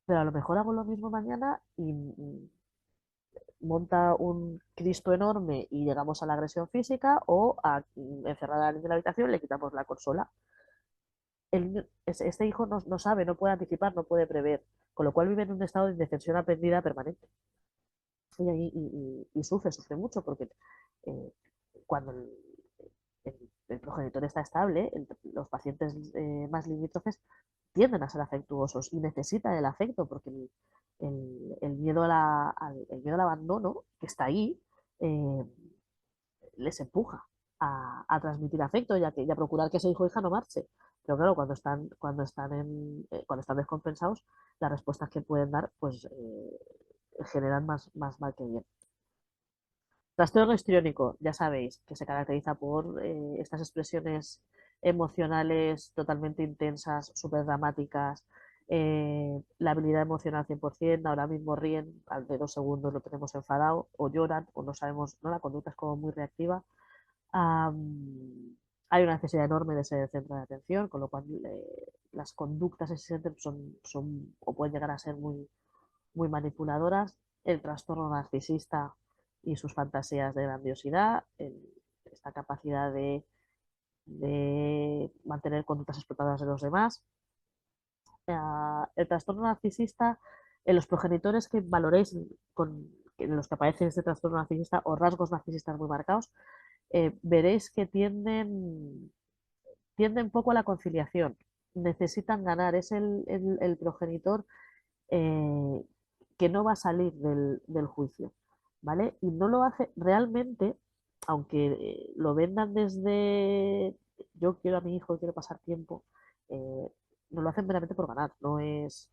pero a lo mejor hago lo mismo mañana y monta un Cristo enorme y llegamos a la agresión física o a encerrar a alguien en la habitación y le quitamos la consola. Este hijo no sabe, no puede anticipar, no puede prever, con lo cual vive en un estado de indefensión aprendida permanente. Y sufre mucho porque eh, cuando el progenitor está estable, los pacientes más limítrofes tienden a ser afectuosos y necesitan el afecto porque el miedo, el miedo al abandono que está ahí eh, les empuja transmitir afecto y a procurar que ese hijo o hija no marche. Pero claro, cuando están descompensados, las respuestas que pueden dar pues generan más mal que bien. Trastorno histriónico, ya sabéis, que se caracteriza por estas expresiones emocionales totalmente intensas, súper dramáticas, la habilidad emocional 100%, ahora mismo ríen, al de 2 segundos lo tenemos enfadado, o lloran, o no sabemos, ¿no? La conducta es como muy reactiva. Hay una necesidad enorme de ser el centro de atención, con lo cual las conductas existentes son o pueden llegar a ser muy manipuladoras. El trastorno narcisista y sus fantasías de grandiosidad, esta capacidad de mantener conductas explotadoras de los demás. El trastorno narcisista, en los progenitores que valoréis en los que aparece este trastorno narcisista o rasgos narcisistas muy marcados, veréis que tienden poco a la conciliación, necesitan ganar, es el progenitor eh, que no va a salir del juicio, ¿vale? Y no lo hace realmente, aunque lo vendan desde yo quiero a mi hijo, quiero pasar tiempo, eh, no lo hacen meramente por ganar, no es...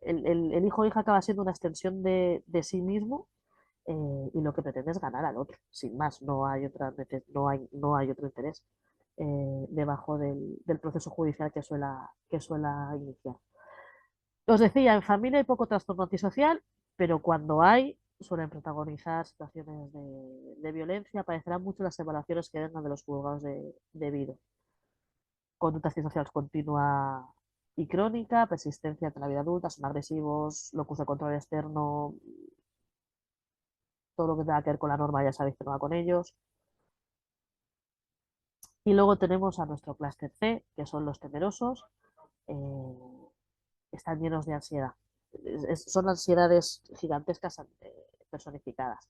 El hijo o hija acaba siendo una extensión de sí mismo y lo que pretende es ganar al otro, sin más, no hay otro interés debajo del proceso judicial que suela iniciar. Os decía, en familia hay poco trastorno antisocial, pero cuando hay, suelen protagonizar situaciones de violencia, aparecerán mucho las evaluaciones que vengan de los juzgados de Vido. Conducta antisocial continua y crónica, persistencia en la vida adulta, son agresivos, locus de control externo, todo lo que tenga que ver con la norma ya sabéis que no va con ellos. Y luego tenemos a nuestro clúster C, que son los temerosos, eh, están llenos de ansiedad. Son ansiedades gigantescas personificadas.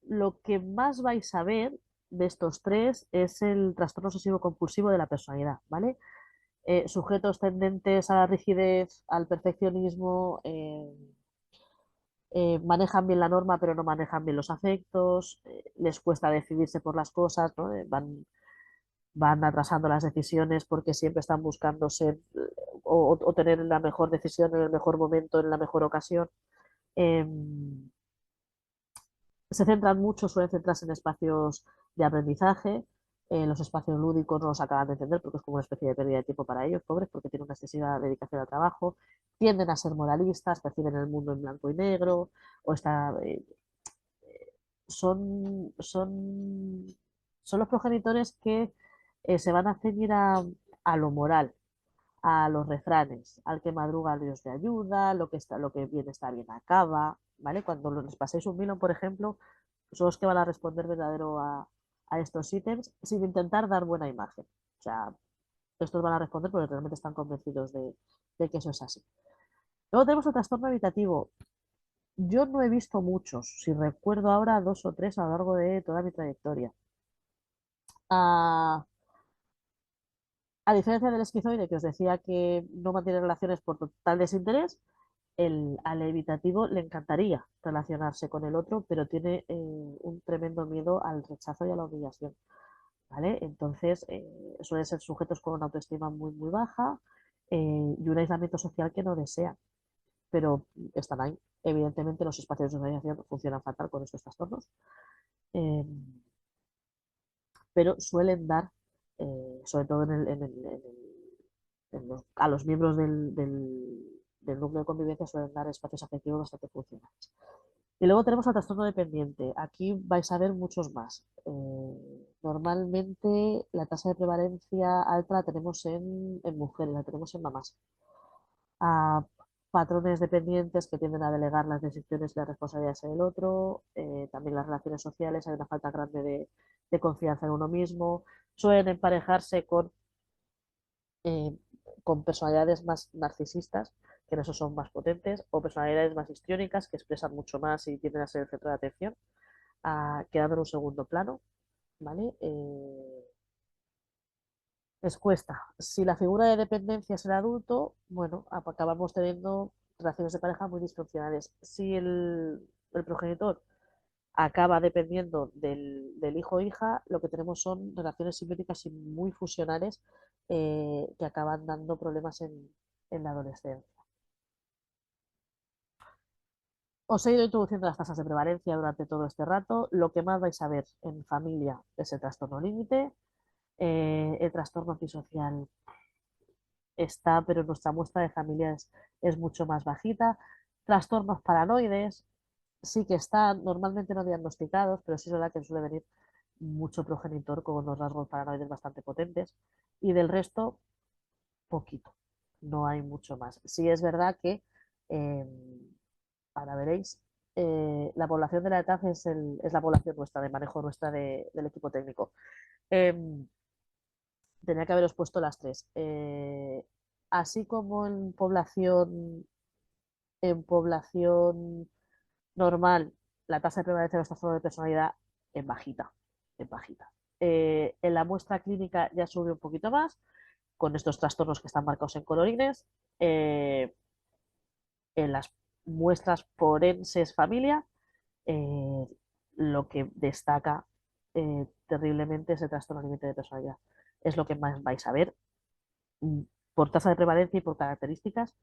Lo que más vais a ver de estos tres es el trastorno obsesivo compulsivo de la personalidad, ¿vale? Sujetos tendentes a la rigidez, al perfeccionismo, manejan bien la norma pero no manejan bien los afectos, les cuesta decidirse por las cosas, ¿no? Van atrasando las decisiones porque siempre están buscando ser o tener la mejor decisión en el mejor momento, en la mejor ocasión. Eh, Se centran mucho, suelen centrarse en espacios de aprendizaje. Los espacios lúdicos no los acaban de entender porque es como una especie de pérdida de tiempo para ellos, pobres, porque tienen una excesiva dedicación al trabajo. Tienden a ser moralistas, perciben el mundo en blanco y negro, o está, son, son, son los progenitores que se van a ceñir a lo moral, a los refranes, al que madruga Dios te ayuda, lo que bien está bien acaba, ¿vale? Cuando les paséis un milón, por ejemplo, son los que van a responder verdadero a estos ítems sin intentar dar buena imagen. O sea, estos van a responder porque realmente están convencidos de que eso es así. Luego tenemos el trastorno evitativo. Yo no he visto muchos, si recuerdo ahora 2 o 3 a lo largo de toda mi trayectoria. A, a diferencia del esquizoide, que os decía que no mantiene relaciones por total desinterés, al evitativo le encantaría relacionarse con el otro, pero tiene un tremendo miedo al rechazo y a la humillación, ¿vale? Entonces, suelen ser sujetos con una autoestima muy, muy baja y un aislamiento social que no desean, pero están ahí. Evidentemente, los espacios de socialización funcionan fatal con estos trastornos, eh, pero suelen dar, sobre todo a los miembros del núcleo de convivencia, suelen dar espacios afectivos bastante funcionales. Y luego tenemos al trastorno dependiente. Aquí vais a ver muchos más. Normalmente la tasa de prevalencia alta la tenemos en mujeres, la tenemos en mamás. A patrones dependientes que tienden a delegar las decisiones y las responsabilidades en el otro, también las relaciones sociales, hay una falta grande de confianza en uno mismo, suelen emparejarse eh, con personalidades más narcisistas, que en eso son más potentes, o personalidades más histriónicas, que expresan mucho más y tienden a ser el centro de atención, quedando en un segundo plano, ¿vale? Les cuesta. Si la figura de dependencia es el adulto, bueno, acabamos teniendo relaciones de pareja muy disfuncionales. Si el progenitor acaba dependiendo del hijo o hija, lo que tenemos son relaciones simbióticas y muy fusionales que acaban dando problemas en la adolescencia. Os he ido introduciendo las tasas de prevalencia durante todo este rato. Lo que más vais a ver en familia es el trastorno límite. El trastorno antisocial está, pero nuestra muestra de familia es mucho más bajita. Trastornos paranoides sí que están normalmente no diagnosticados, pero sí es verdad que suele venir mucho progenitor con unos rasgos paranoides bastante potentes. Y del resto, poquito. No hay mucho más. Sí es verdad que, eh, ahora veréis, la población de la edad es la población nuestra, de manejo nuestra del equipo técnico. Eh, Tenía que haberos puesto las tres. Así como en población normal, la tasa de prevalencia de los trastornos de personalidad es bajita, es bajita. En la muestra clínica ya sube un poquito más, con estos trastornos que están marcados en colorines. Eh, en las muestras forenses familia, eh, lo que destaca terriblemente es el trastorno límite de personalidad. Es lo que más vais a ver mm, por tasa de prevalencia y por características.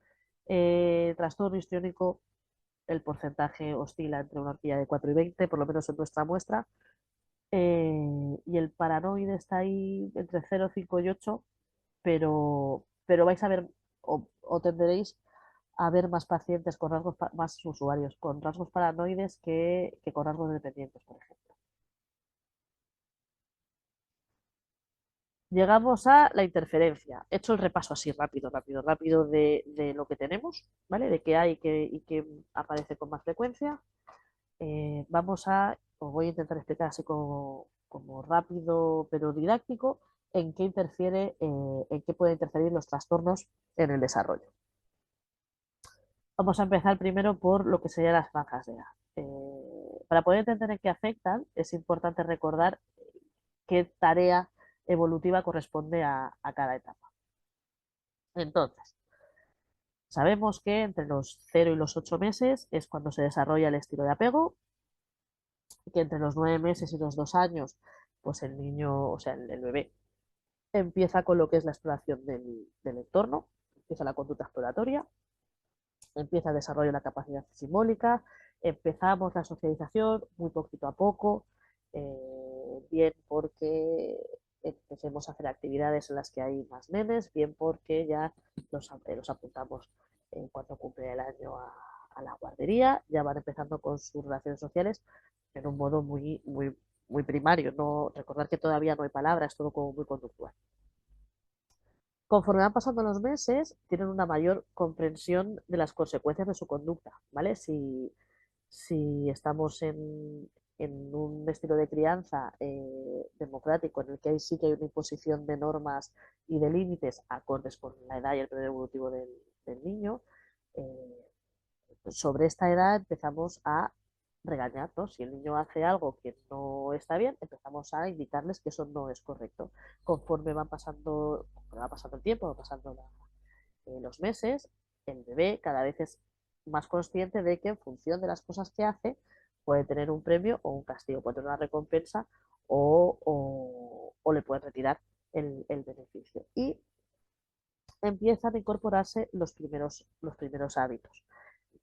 Trastorno histriónico, el porcentaje oscila entre una horquilla de 4 y 20, por lo menos en nuestra muestra. Y el paranoide está ahí entre 0, 5 y 8, pero vais a ver o tenderéis a ver más pacientes con rasgos, más usuarios con rasgos paranoides que con rasgos dependientes, por ejemplo. Llegamos a la interferencia. He hecho el repaso así rápido, rápido, rápido de lo que tenemos, ¿vale? De qué hay y qué aparece con más frecuencia. Os voy a intentar explicar así como rápido pero didáctico, en qué pueden interferir los trastornos en el desarrollo. Vamos a empezar primero por lo que serían las franjas de edad. Para poder entender en qué afectan, es importante recordar qué tarea evolutiva corresponde a cada etapa. Entonces, sabemos que entre los 0 y los 8 meses es cuando se desarrolla el estilo de apego, que entre los 9 meses y los 2 años, pues el niño, o sea, el bebé, empieza con lo que es la exploración del entorno, empieza la conducta exploratoria, empieza el desarrollo de la capacidad simbólica, empezamos la socialización muy poquito a poco, bien porque empecemos a hacer actividades en las que hay más nenes, bien porque ya los apuntamos cuando cumple el año a la guardería, ya van empezando con sus relaciones sociales en un modo muy, muy, muy primario. No, recordar que todavía no hay palabras, todo como muy conductual. Conforme van pasando los meses, tienen una mayor comprensión de las consecuencias de su conducta, ¿vale? Si estamos en un estilo de crianza democrático en el que sí que hay una imposición de normas y de límites acordes con la edad y el periodo evolutivo del niño, eh, sobre esta edad empezamos a regañarnos. Si el niño hace algo que no está bien, empezamos a indicarles que eso no es correcto. Conforme va pasando el tiempo, van pasando los meses, el bebé cada vez es más consciente de que en función de las cosas que hace puede tener un premio o un castigo, puede tener una recompensa o le puede retirar el beneficio. Y empiezan a incorporarse los primeros hábitos.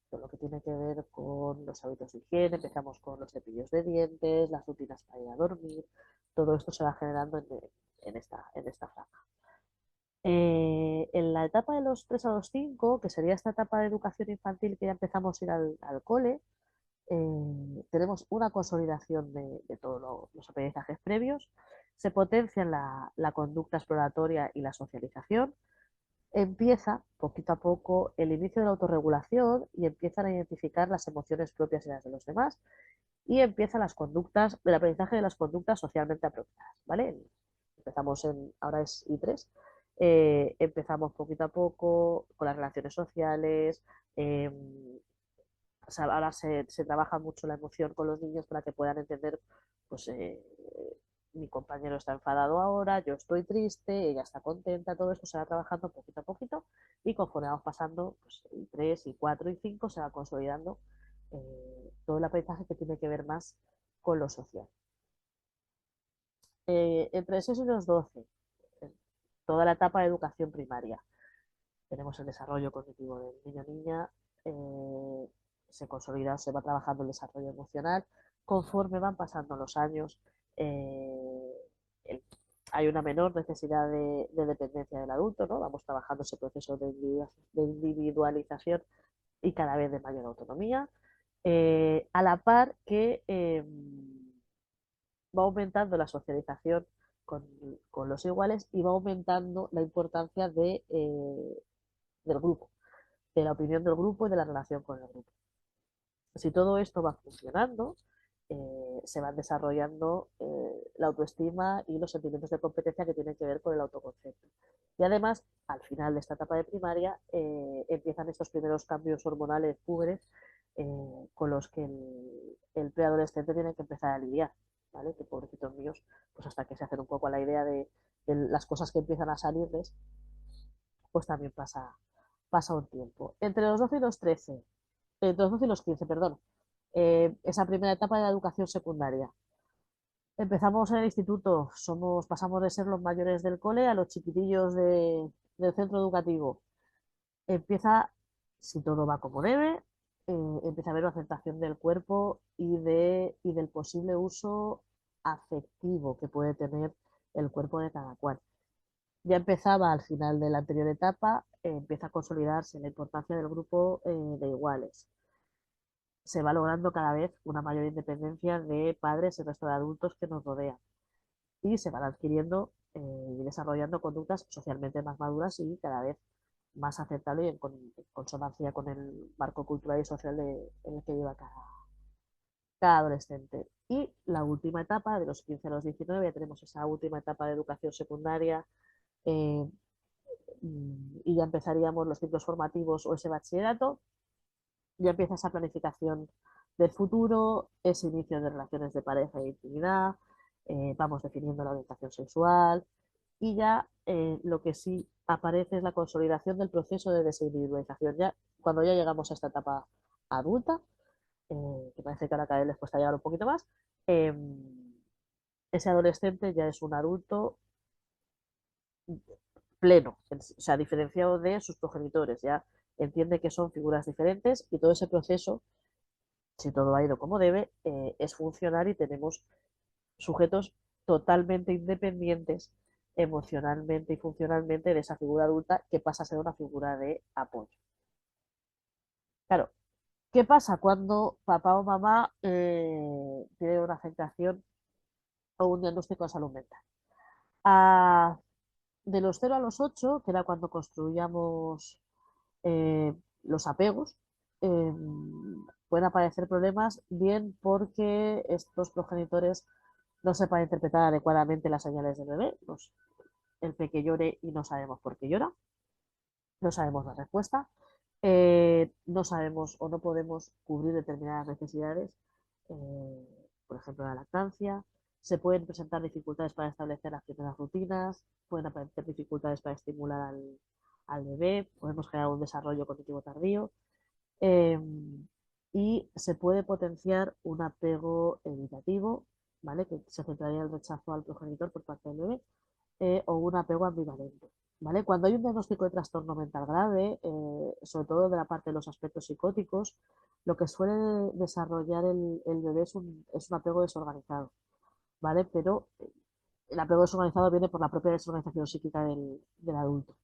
Todo lo que tiene que ver con los hábitos de higiene, empezamos con los cepillos de dientes, las rutinas para ir a dormir, todo esto se va generando en esta franja. En la etapa de los 3 a los 5, que sería esta etapa de educación infantil que ya empezamos a ir al cole, tenemos una consolidación de todos los aprendizajes previos, se potencia la conducta exploratoria y la socialización, empieza poquito a poco el inicio de la autorregulación y empiezan a identificar las emociones propias y las de los demás y empiezan las conductas, el aprendizaje de las conductas socialmente apropiadas, ¿vale? Empezamos ahora es I3, empezamos poquito a poco con las relaciones sociales, eh, o sea, ahora se trabaja mucho la emoción con los niños para que puedan entender, pues, mi compañero está enfadado ahora, yo estoy triste, ella está contenta, todo esto se va trabajando poquito a poquito y conforme vamos pasando, pues, y 3, y 4, y 5 se va consolidando todo el aprendizaje que tiene que ver más con lo social. Entre 6 y los 12, toda la etapa de educación primaria. Tenemos el desarrollo cognitivo del niño o niña, eh, se consolida, se va trabajando el desarrollo emocional. Conforme van pasando los años, eh, el, hay una menor necesidad de dependencia del adulto, ¿no? Vamos trabajando ese proceso de individualización y cada vez de mayor autonomía, a la par que va aumentando la socialización con, con, los iguales y va aumentando la importancia del grupo, de la opinión del grupo y de la relación con el grupo. Si todo esto va funcionando, se van desarrollando la autoestima y los sentimientos de competencia que tienen que ver con el autoconcepto. Y además, al final de esta etapa de primaria, empiezan estos primeros cambios hormonales púberes con los que el preadolescente tiene que empezar a lidiar, ¿vale? Que pobrecitos míos, pues hasta que se hacen un poco a la idea de las cosas que empiezan a salirles, pues también pasa un tiempo. Entre los 12 y los 13, entre los 12 y los 15, perdón, esa primera etapa de la educación secundaria. Empezamos en el instituto, pasamos de ser los mayores del cole a los chiquitillos del centro educativo. Empieza, si todo va como debe, empieza a haber una aceptación del cuerpo y del posible uso afectivo que puede tener el cuerpo de cada cual. Ya empezaba al final de la anterior etapa, empieza a consolidarse la importancia del grupo de iguales. Se va logrando cada vez una mayor independencia de padres y el resto de adultos que nos rodean. Y se van adquiriendo y desarrollando conductas socialmente más maduras y cada vez más aceptables y en consonancia con el marco cultural y social en el que lleva cada adolescente. Y la última etapa, de los 15 a los 19, ya tenemos esa última etapa de educación secundaria, eh, y ya empezaríamos los ciclos formativos o ese bachillerato, ya empieza esa planificación del futuro, ese inicio de relaciones de pareja e intimidad, vamos definiendo la orientación sexual y ya lo que sí aparece es la consolidación del proceso de desindividualización. Ya cuando ya llegamos a esta etapa adulta, que parece que ahora cada vez les cuesta llegar un poquito más, eh, ese adolescente ya es un adulto pleno, o sea, diferenciado de sus progenitores, ya entiende que son figuras diferentes y todo ese proceso, si todo ha ido como debe, es funcionar y tenemos sujetos totalmente independientes emocionalmente y funcionalmente de esa figura adulta que pasa a ser una figura de apoyo. Claro, ¿qué pasa cuando papá o mamá tiene una afectación o un diagnóstico de salud mental? A, de los 0 a los 8, que era cuando construíamos los apegos, eh, pueden aparecer problemas bien porque estos progenitores no sepan interpretar adecuadamente las señales del bebé, pues el peque llore y no sabemos por qué llora, no sabemos la respuesta, no sabemos o no podemos cubrir determinadas necesidades, por ejemplo la lactancia, se pueden presentar dificultades para establecer las primeras rutinas, pueden aparecer dificultades para estimular al bebé, podemos generar un desarrollo cognitivo tardío. eh, y se puede potenciar un apego evitativo, ¿vale? Que se centraría en el rechazo al progenitor por parte del bebé, o un apego ambivalente. ¿Vale? Cuando hay un diagnóstico de trastorno mental grave, sobre todo de la parte de los aspectos psicóticos, lo que suele desarrollar el bebé es un apego desorganizado, ¿vale? Pero el apego desorganizado viene por la propia desorganización psíquica del adulto.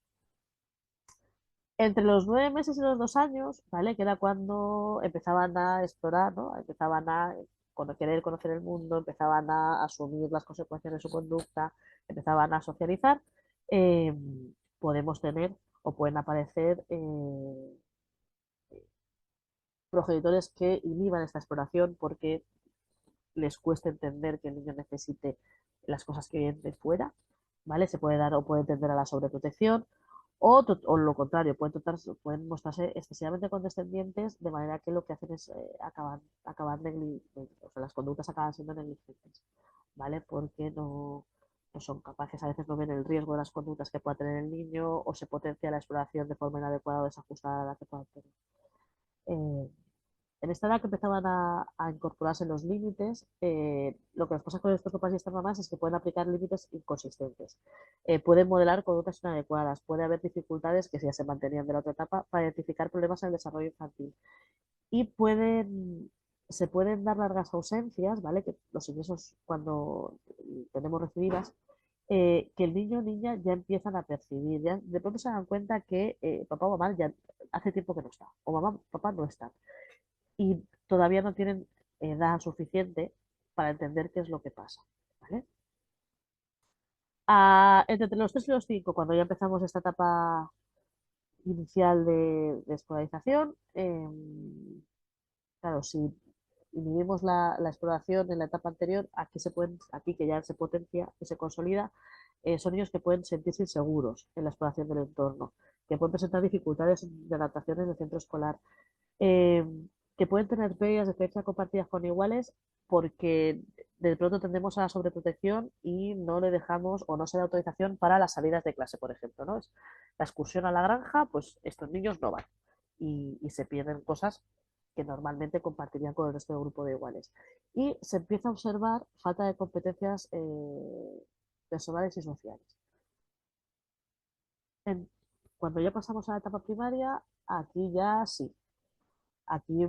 Entre los 9 meses y los 2 años, ¿vale? Que era cuando empezaban a explorar, ¿no? Empezaban a querer conocer el mundo, empezaban a asumir las consecuencias de su conducta, empezaban a socializar, eh, podemos tener o pueden aparecer progenitores que inhiban esta exploración porque les cuesta entender que el niño necesite las cosas que vienen de fuera, ¿vale? Se puede dar o puede tender a la sobreprotección o lo contrario, pueden mostrarse excesivamente condescendientes de manera que lo que hacen es acabar o sea, las conductas acaban siendo negligentes, ¿vale? Porque no son capaces, a veces no ven el riesgo de las conductas que pueda tener el niño o se potencia la exploración de forma inadecuada o desajustada a la que pueda tener. Eh, en esta edad que empezaban a incorporarse los límites, lo que nos pasa con estos papás y estas mamás es que pueden aplicar límites inconsistentes. Pueden modelar conductas inadecuadas, puede haber dificultades que ya se mantenían de la otra etapa para identificar problemas en el desarrollo infantil. Y se pueden dar largas ausencias, ¿vale? Que los ingresos cuando tenemos recibidas, que el niño o niña ya empiezan a percibir, ya de pronto se dan cuenta que papá o mamá ya hace tiempo que no está, o mamá, papá no está y todavía no tienen edad suficiente para entender qué es lo que pasa. ¿Vale? Entre los 3 y los 5, cuando ya empezamos esta etapa inicial de escolarización, claro, si inhibimos la exploración en la etapa anterior, aquí que ya se potencia, que se consolida, son niños que pueden sentirse inseguros en la exploración del entorno, que pueden presentar dificultades de adaptación en el centro escolar, eh, que pueden tener pérdidas de experiencia compartidas con iguales porque de pronto tendemos a la sobreprotección y no le dejamos o no se da autorización para las salidas de clase, por ejemplo, ¿no? Es la excursión a la granja, pues estos niños no van y se pierden cosas que normalmente compartirían con el resto del grupo de iguales. Y se empieza a observar falta de competencias personales y sociales. En, cuando ya pasamos a la etapa primaria, aquí ya sí, aquí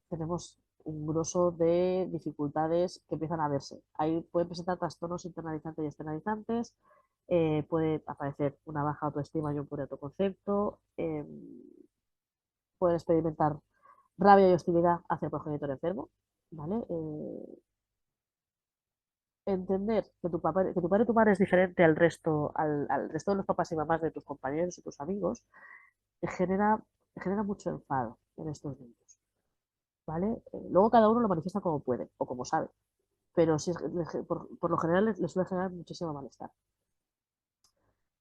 tenemos un grosso de dificultades que empiezan a verse. Ahí pueden presentar trastornos internalizantes y externalizantes, puede aparecer una baja autoestima y un puro autoconcepto, pueden experimentar rabia y hostilidad hacia el progenitor enfermo, ¿vale? Entender que tu padre y tu madre es diferente al resto de los papás y mamás de tus compañeros y tus amigos, genera, genera mucho enfado en estos niños, ¿vale? Luego cada uno lo manifiesta como puede o como sabe, pero sí, por lo general les suele generar muchísimo malestar.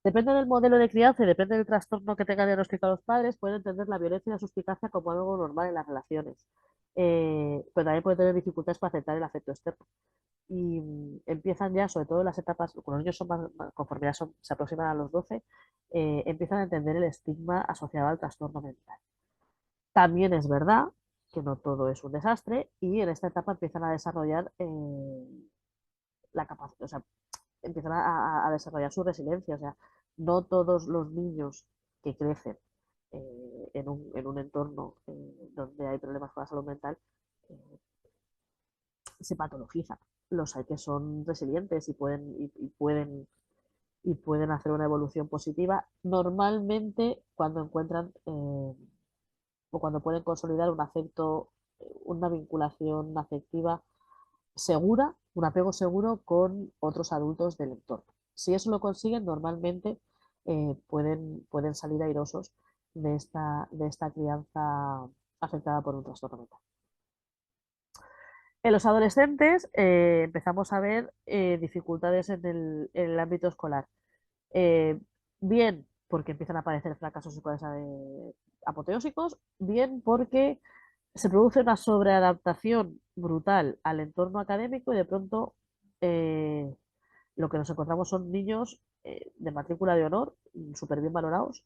Depende del modelo de crianza y depende del trastorno que tengan diagnosticado los padres, pueden entender la violencia y la suspicacia como algo normal en las relaciones. Pero también pueden tener dificultades para aceptar el afecto externo. Y empiezan ya, sobre todo en las etapas, cuando los niños son conforme ya se aproximan a los 12, empiezan a entender el estigma asociado al trastorno mental. También es verdad que no todo es un desastre y en esta etapa empiezan a desarrollar la capacidad, o sea, empiezan a desarrollar su resiliencia. O sea, no todos los niños que crecen en un entorno donde hay problemas con la salud mental eh, se patologizan. Los hay que son resilientes y pueden hacer una evolución positiva normalmente cuando encuentran o cuando pueden consolidar un afecto, una vinculación afectiva segura, un apego seguro con otros adultos del entorno. Si eso lo consiguen, normalmente pueden salir airosos de esta crianza afectada por un trastorno mental. En los adolescentes empezamos a ver dificultades en el ámbito escolar. Eh, Bien porque empiezan a aparecer fracasos escolares apoteósicos, bien porque se produce una sobreadaptación brutal al entorno académico y de pronto eh, lo que nos encontramos son niños de matrícula de honor, súper bien valorados,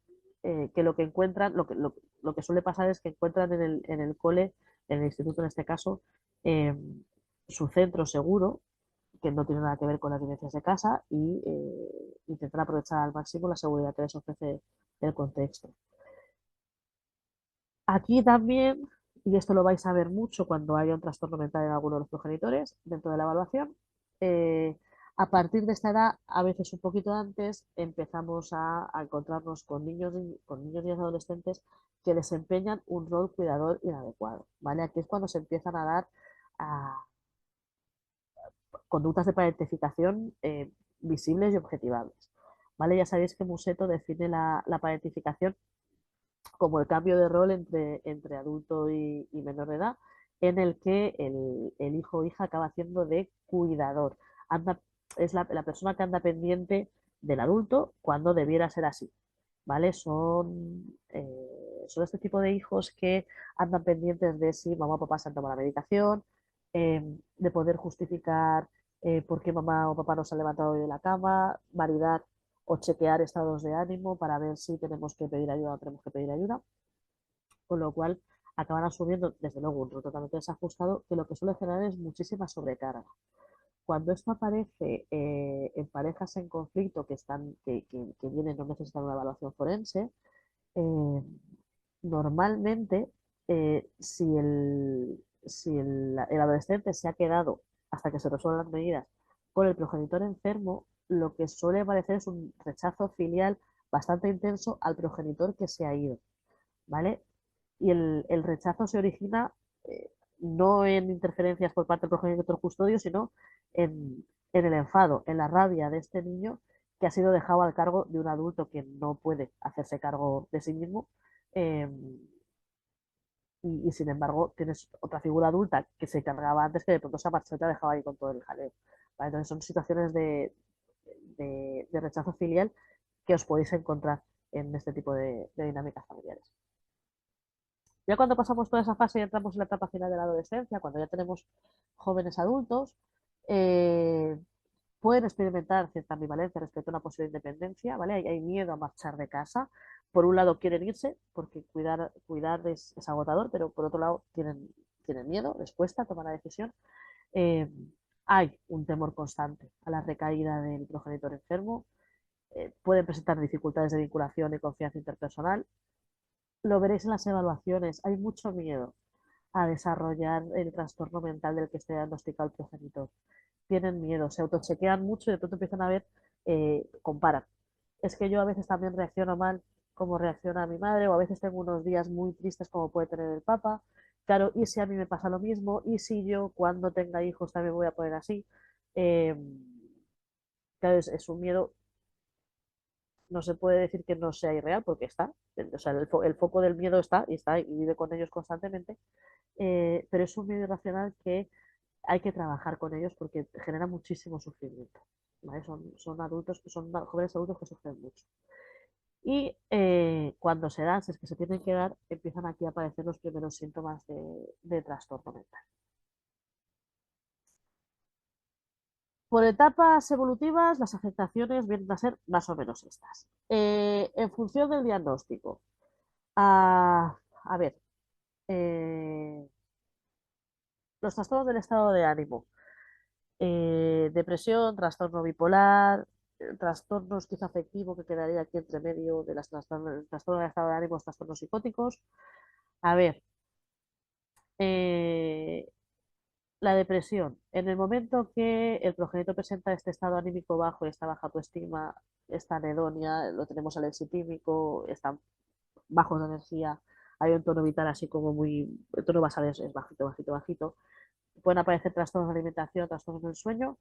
que lo que encuentran, lo que suele pasar es que encuentran en el cole, en el instituto en este caso, eh, su centro seguro, que no tiene nada que ver con las vivencias de casa, y intentar aprovechar al máximo la seguridad que les ofrece el contexto. Aquí también, y esto lo vais a ver mucho cuando haya un trastorno mental en alguno de los progenitores dentro de la evaluación, eh, a partir de esta edad, a veces un poquito antes, empezamos a encontrarnos con niños y adolescentes que desempeñan un rol cuidador inadecuado, ¿vale? Aquí es cuando se empiezan a dar a, conductas de parentificación visibles y objetivables, ¿vale? Ya sabéis que Museto define la parentificación como el cambio de rol entre adulto y menor de edad, en el que el hijo o hija acaba siendo de cuidador. Anda, es la persona que anda pendiente del adulto cuando debiera ser así. ¿Vale? Son este tipo de hijos que andan pendientes de si mamá o papá se han tomado la medicación, de poder justificar por qué mamá o papá no se han levantado de la cama, validar o chequear estados de ánimo para ver si tenemos que pedir ayuda o tenemos que pedir ayuda, con lo cual acaban asumiendo, desde luego, un rol totalmente desajustado que lo que suele generar es muchísima sobrecarga. Cuando esto aparece en parejas en conflicto que vienen no necesitan una evaluación forense, eh, normalmente si el adolescente se ha quedado hasta que se resuelvan las medidas con el progenitor enfermo, lo que suele aparecer es un rechazo filial bastante intenso al progenitor que se ha ido, ¿vale? Y el rechazo se origina eh, no en interferencias por parte del progenitor custodio, sino en el enfado, en la rabia de este niño que ha sido dejado al cargo de un adulto que no puede hacerse cargo de sí mismo. eh, y sin embargo tienes otra figura adulta que se cargaba antes que de pronto se ha marchado y te ha dejado ahí con todo el jaleo. ¿Vale? Entonces son situaciones de rechazo filial que os podéis encontrar en este tipo de dinámicas familiares. Ya cuando pasamos toda esa fase y entramos en la etapa final de la adolescencia, cuando ya tenemos jóvenes adultos, eh, pueden experimentar cierta ambivalencia respecto a una posible independencia, ¿vale? Hay miedo a marchar de casa. Por un lado quieren irse porque cuidar es agotador, pero por otro lado tienen miedo, les cuesta tomar la decisión. Eh, Hay un temor constante a la recaída del progenitor enfermo. Pueden presentar dificultades de vinculación y confianza interpersonal. Lo veréis en las evaluaciones. Hay mucho miedo a desarrollar el trastorno mental del que esté diagnosticado el progenitor. Tienen miedo, se autochequean mucho y de pronto empiezan a ver, comparan. Es que yo a veces también reacciono mal como reacciona mi madre, o a veces tengo unos días muy tristes como puede tener el papá. Claro, y si a mí me pasa lo mismo, y si yo cuando tenga hijos también voy a poner así. Eh, claro, es un miedo, no se puede decir que no sea irreal porque está, o sea, el foco del miedo está y vive con ellos constantemente, pero es un miedo irracional que hay que trabajar con ellos porque genera muchísimo sufrimiento. ¿Vale? Son adultos, son jóvenes adultos que sufren mucho. Y cuando se dan, si es que se tienen que dar, empiezan aquí a aparecer los primeros síntomas de trastorno mental. Por etapas evolutivas, las afectaciones vienen a ser más o menos estas. En función del diagnóstico, a ver, eh, los trastornos del estado de ánimo, depresión, trastorno bipolar, trastorno esquizoafectivo que quedaría aquí entre medio de las trastornos del estado de ánimo, trastornos psicóticos. A ver, eh, la depresión. En el momento que el progenitor presenta este estado anímico bajo, esta baja autoestima, esta anedonia, lo tenemos alexitímico, están bajos de energía, hay un tono vital así como muy, el tono basal es bajito, bajito, bajito. Pueden aparecer trastornos de alimentación, trastornos del sueño.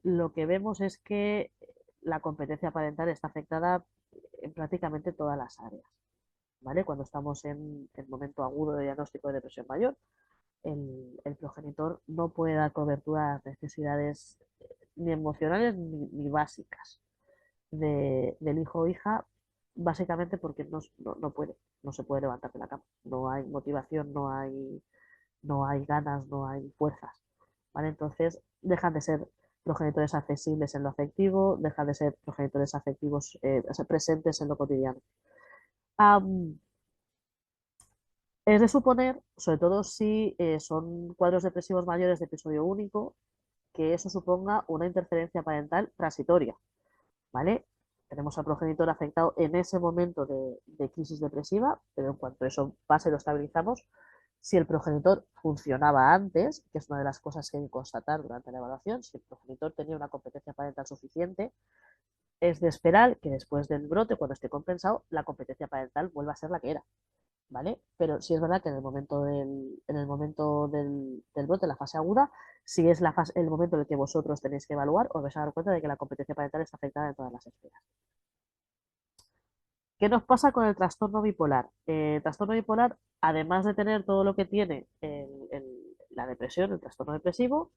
Lo que vemos es que la competencia parental está afectada en prácticamente todas las áreas. ¿Vale? Cuando estamos en el momento agudo de diagnóstico de depresión mayor, el progenitor no puede dar cobertura a las necesidades ni emocionales ni básicas del hijo o hija, básicamente porque no puede, no se puede levantar de la cama. No hay motivación, no hay ganas, no hay fuerzas. ¿Vale? Entonces dejan de ser progenitores accesibles en lo afectivo, dejan de ser progenitores afectivos presentes en lo cotidiano. Am, es de suponer, sobre todo si son cuadros depresivos mayores de episodio único, que eso suponga una interferencia parental transitoria, ¿vale? Tenemos al progenitor afectado en ese momento de crisis depresiva, pero en cuanto eso pase, lo estabilizamos. Si el progenitor funcionaba antes, que es una de las cosas que hay que constatar durante la evaluación, si el progenitor tenía una competencia parental suficiente, es de esperar que después del brote, cuando esté compensado, la competencia parental vuelva a ser la que era, ¿vale? Pero sí es verdad que en el momento del brote, la fase aguda, si es el momento en el que vosotros tenéis que evaluar, os vais a dar cuenta de que la competencia parental está afectada en todas las esferas. ¿Qué nos pasa con el trastorno bipolar? El trastorno bipolar, además de tener todo lo que tiene la depresión, el trastorno depresivo,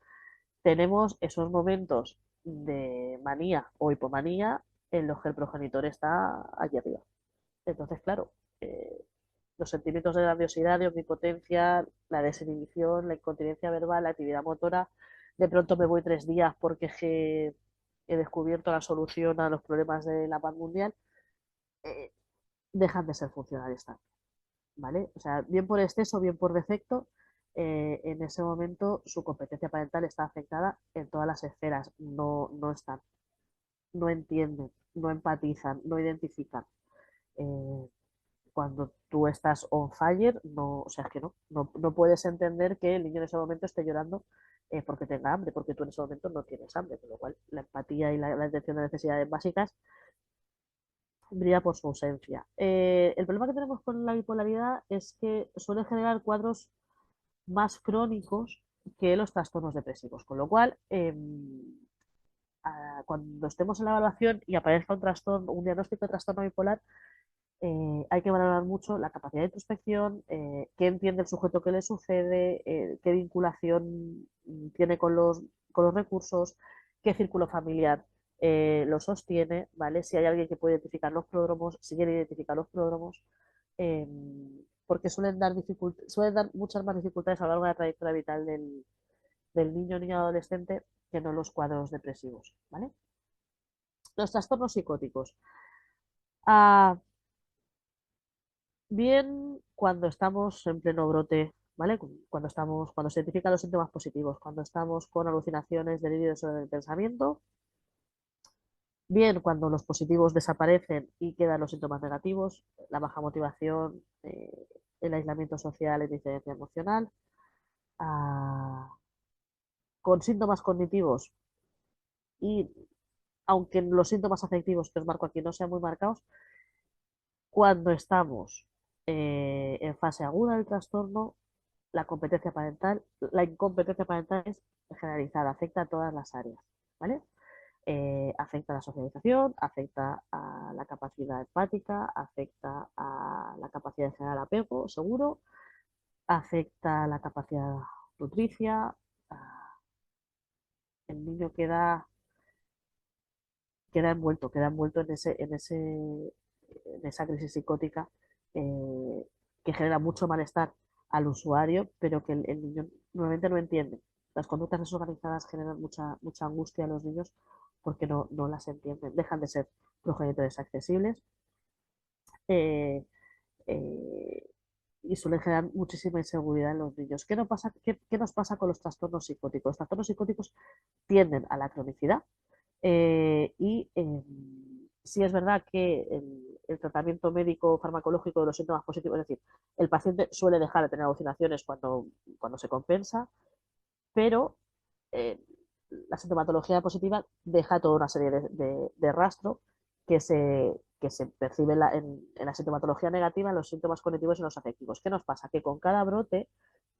tenemos esos momentos de manía o hipomanía en los que el progenitor está aquí arriba. Entonces, claro, eh, los sentimientos de grandiosidad, de omnipotencia, la desinhibición, la incontinencia verbal, la actividad motora, de pronto me voy 3 días porque he descubierto la solución a los problemas de la paz mundial, eh, dejan de ser funcionales también, ¿vale? O sea, bien por exceso, bien por defecto, en ese momento su competencia parental está afectada en todas las esferas, no están, no entienden, no empatizan, no identifican. Eh, Cuando tú estás on fire, no, o sea, es que no puedes entender que el niño en ese momento esté llorando porque tenga hambre, porque tú en ese momento no tienes hambre, con lo cual la empatía y la atención de necesidades básicas brilla por su ausencia. El problema que tenemos con la bipolaridad es que suele generar cuadros más crónicos que los trastornos depresivos, con lo cual cuando estemos en la evaluación y aparezca un diagnóstico de trastorno bipolar, hay que valorar mucho la capacidad de introspección, qué entiende el sujeto que le sucede, qué vinculación tiene con los recursos, qué círculo familiar lo sostiene, ¿vale? Si hay alguien que puede identificar los pródromos, si quiere identificar los pródromos, eh, porque suelen dar muchas más dificultades a lo largo de la trayectoria vital del niño o niño adolescente que no los cuadros depresivos, ¿vale? Los trastornos psicóticos. Ah, bien cuando estamos en pleno brote, ¿vale? Cuando se identifican los síntomas positivos, cuando estamos con alucinaciones, delirios sobre el pensamiento, bien cuando los positivos desaparecen y quedan los síntomas negativos, la baja motivación, el aislamiento social, la indiferencia emocional, ah, con síntomas cognitivos y aunque los síntomas afectivos que os marco aquí no sean muy marcados, cuando estamos en fase aguda del trastorno, la incompetencia parental es generalizada, afecta a todas las áreas, ¿vale? Afecta a la socialización, afecta a la capacidad empática, afecta a la capacidad de generar apego seguro, afecta a la capacidad nutricia, el niño queda envuelto en esa crisis psicótica eh, que genera mucho malestar al usuario, pero que el niño normalmente no entiende. Las conductas desorganizadas generan mucha angustia a los niños porque no las entienden, dejan de ser progenitores accesibles eh, eh, y suelen generar muchísima inseguridad en los niños. ¿Qué nos pasa con los trastornos psicóticos? Los trastornos psicóticos tienden a la cronicidad, y sí es verdad que el tratamiento médico farmacológico de los síntomas positivos, es decir, el paciente suele dejar de tener alucinaciones cuando se compensa, pero eh, la sintomatología positiva deja toda una serie de rastro que se percibe en la sintomatología negativa, en los síntomas cognitivos y en los afectivos. ¿Qué nos pasa? Que con cada brote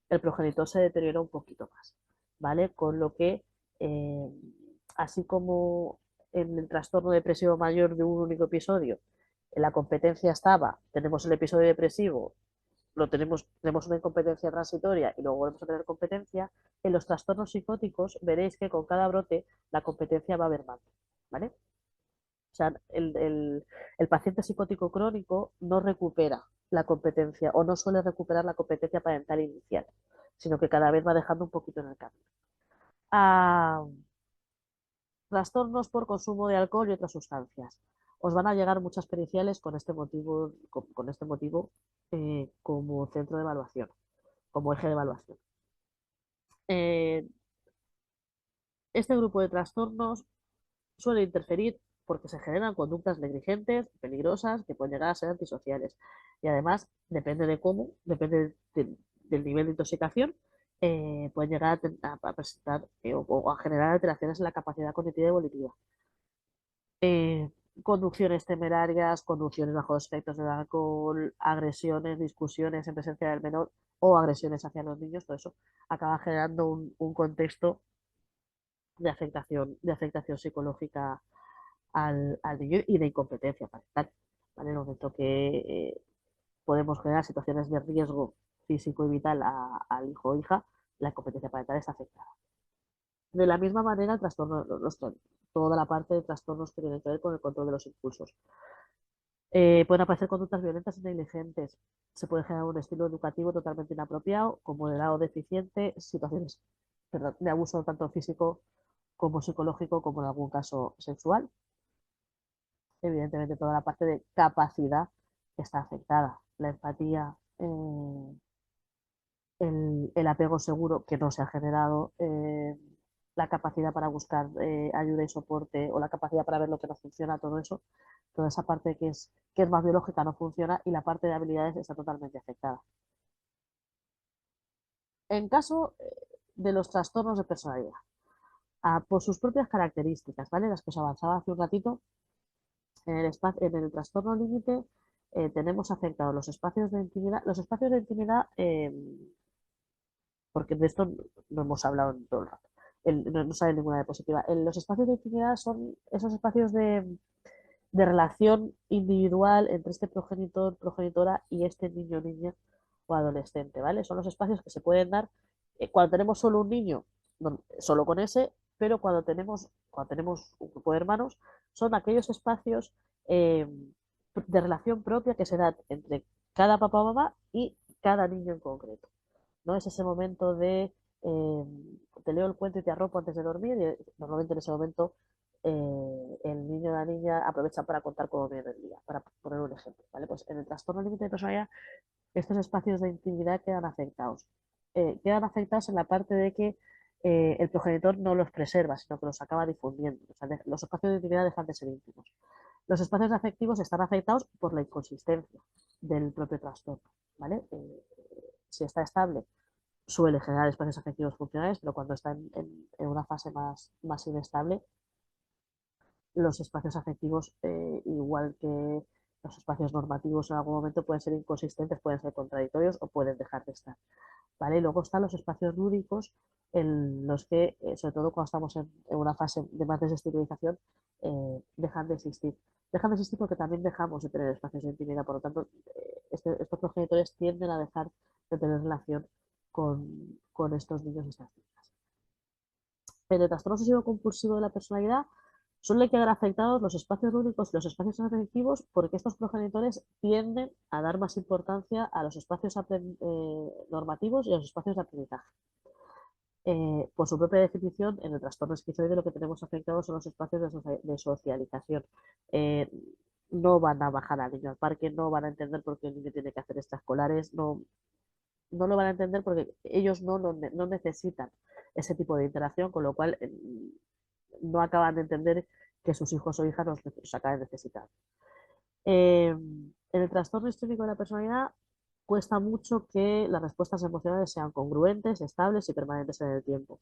el progenitor se deteriora un poquito más, ¿vale? Con lo que, eh, así como en el trastorno depresivo mayor de un único episodio, en la competencia tenemos el episodio depresivo, tenemos una incompetencia transitoria y luego volvemos a tener competencia, en los trastornos psicóticos veréis que con cada brote la competencia va a haber más, ¿vale? O sea, el paciente psicótico crónico no recupera la competencia o no suele recuperar la competencia parental inicial, sino que cada vez va dejando un poquito en el camino. Ah, trastornos por consumo de alcohol y otras sustancias. os van a llegar muchas periciales con este motivo como centro de evaluación, como eje de evaluación. Eh, este grupo de trastornos suele interferir porque se generan conductas negligentes, peligrosas, que pueden llegar a ser antisociales. Y además, depende de cómo, depende del nivel de intoxicación, pueden llegar a presentar o a generar alteraciones en la capacidad cognitiva y volitiva. Eh, Conducciones temerarias, conducciones bajo los efectos del alcohol, agresiones, discusiones en presencia del menor o agresiones hacia los niños, todo eso acaba generando un contexto de afectación psicológica al niño y de incompetencia parental. ¿Vale? En el momento que podemos generar situaciones de riesgo físico y vital al hijo o hija, la incompetencia parental está afectada. De la misma manera, toda la parte de trastornos que tienen que ver con el control de los impulsos. Pueden aparecer conductas violentas y negligentes. Se puede generar un estilo educativo totalmente inapropiado, con moderado deficiente, situaciones de abuso tanto físico como psicológico, como en algún caso sexual. Evidentemente, toda la parte de capacidad está afectada. La empatía, el apego seguro que no se ha generado, la capacidad para buscar ayuda y soporte o la capacidad para ver lo que no funciona, todo eso, toda esa parte que es más biológica no funciona y la parte de habilidades está totalmente afectada. En caso de los trastornos de personalidad, por sus propias características, ¿vale? Las que os avanzaba hace un ratito, en el trastorno límite tenemos afectados los espacios de intimidad. Los espacios de intimidad, porque de esto no hemos hablado en todo el rato, no sale ninguna diapositiva. Los espacios de intimidad son esos espacios de relación individual entre este progenitor, progenitora y este niño, niña o adolescente, ¿vale? Son los espacios que se pueden dar cuando tenemos solo un niño, solo con ese, pero cuando tenemos un grupo de hermanos, son aquellos espacios de relación propia que se dan entre cada papá o mamá y cada niño en concreto. ¿No? Es ese momento de te leo el cuento y te arropo antes de dormir, y normalmente en ese momento el niño o la niña aprovecha para contar cómo viene el día, para poner un ejemplo, ¿vale? Pues en el trastorno límite de personalidad, estos espacios de intimidad quedan afectados. Quedan afectados en la parte de que el progenitor no los preserva, sino que los acaba difundiendo. O sea, los espacios de intimidad dejan de ser íntimos. Los espacios afectivos están afectados por la inconsistencia del propio trastorno, ¿vale? Si está estable, suele generar espacios afectivos funcionales, pero cuando está en una fase más inestable, los espacios afectivos, igual que los espacios normativos en algún momento, pueden ser inconsistentes, pueden ser contradictorios o pueden dejar de estar. ¿Vale? Y luego están los espacios lúdicos en los que, sobre todo cuando estamos en una fase de más desestabilización, dejan de existir. Dejan de existir porque también dejamos de tener espacios de intimidad, por lo tanto, estos progenitores tienden a dejar de tener relación con estos niños y estas niñas. En el trastorno obsesivo compulsivo de la personalidad suelen quedar afectados los espacios lúdicos y los espacios afectivos porque estos progenitores tienden a dar más importancia a los espacios normativos y a los espacios de aprendizaje. Por su propia definición, en el trastorno esquizoide lo que tenemos afectados son los espacios de socialización. Eh, no van a bajar al niño al parque, no van a entender por qué el niño tiene que hacer extraescolares, no lo van a entender porque ellos no necesitan ese tipo de interacción, con lo cual no acaban de entender que sus hijos o hijas los acaben necesitando. En el trastorno histórico de la personalidad cuesta mucho que las respuestas emocionales sean congruentes, estables y permanentes en el tiempo.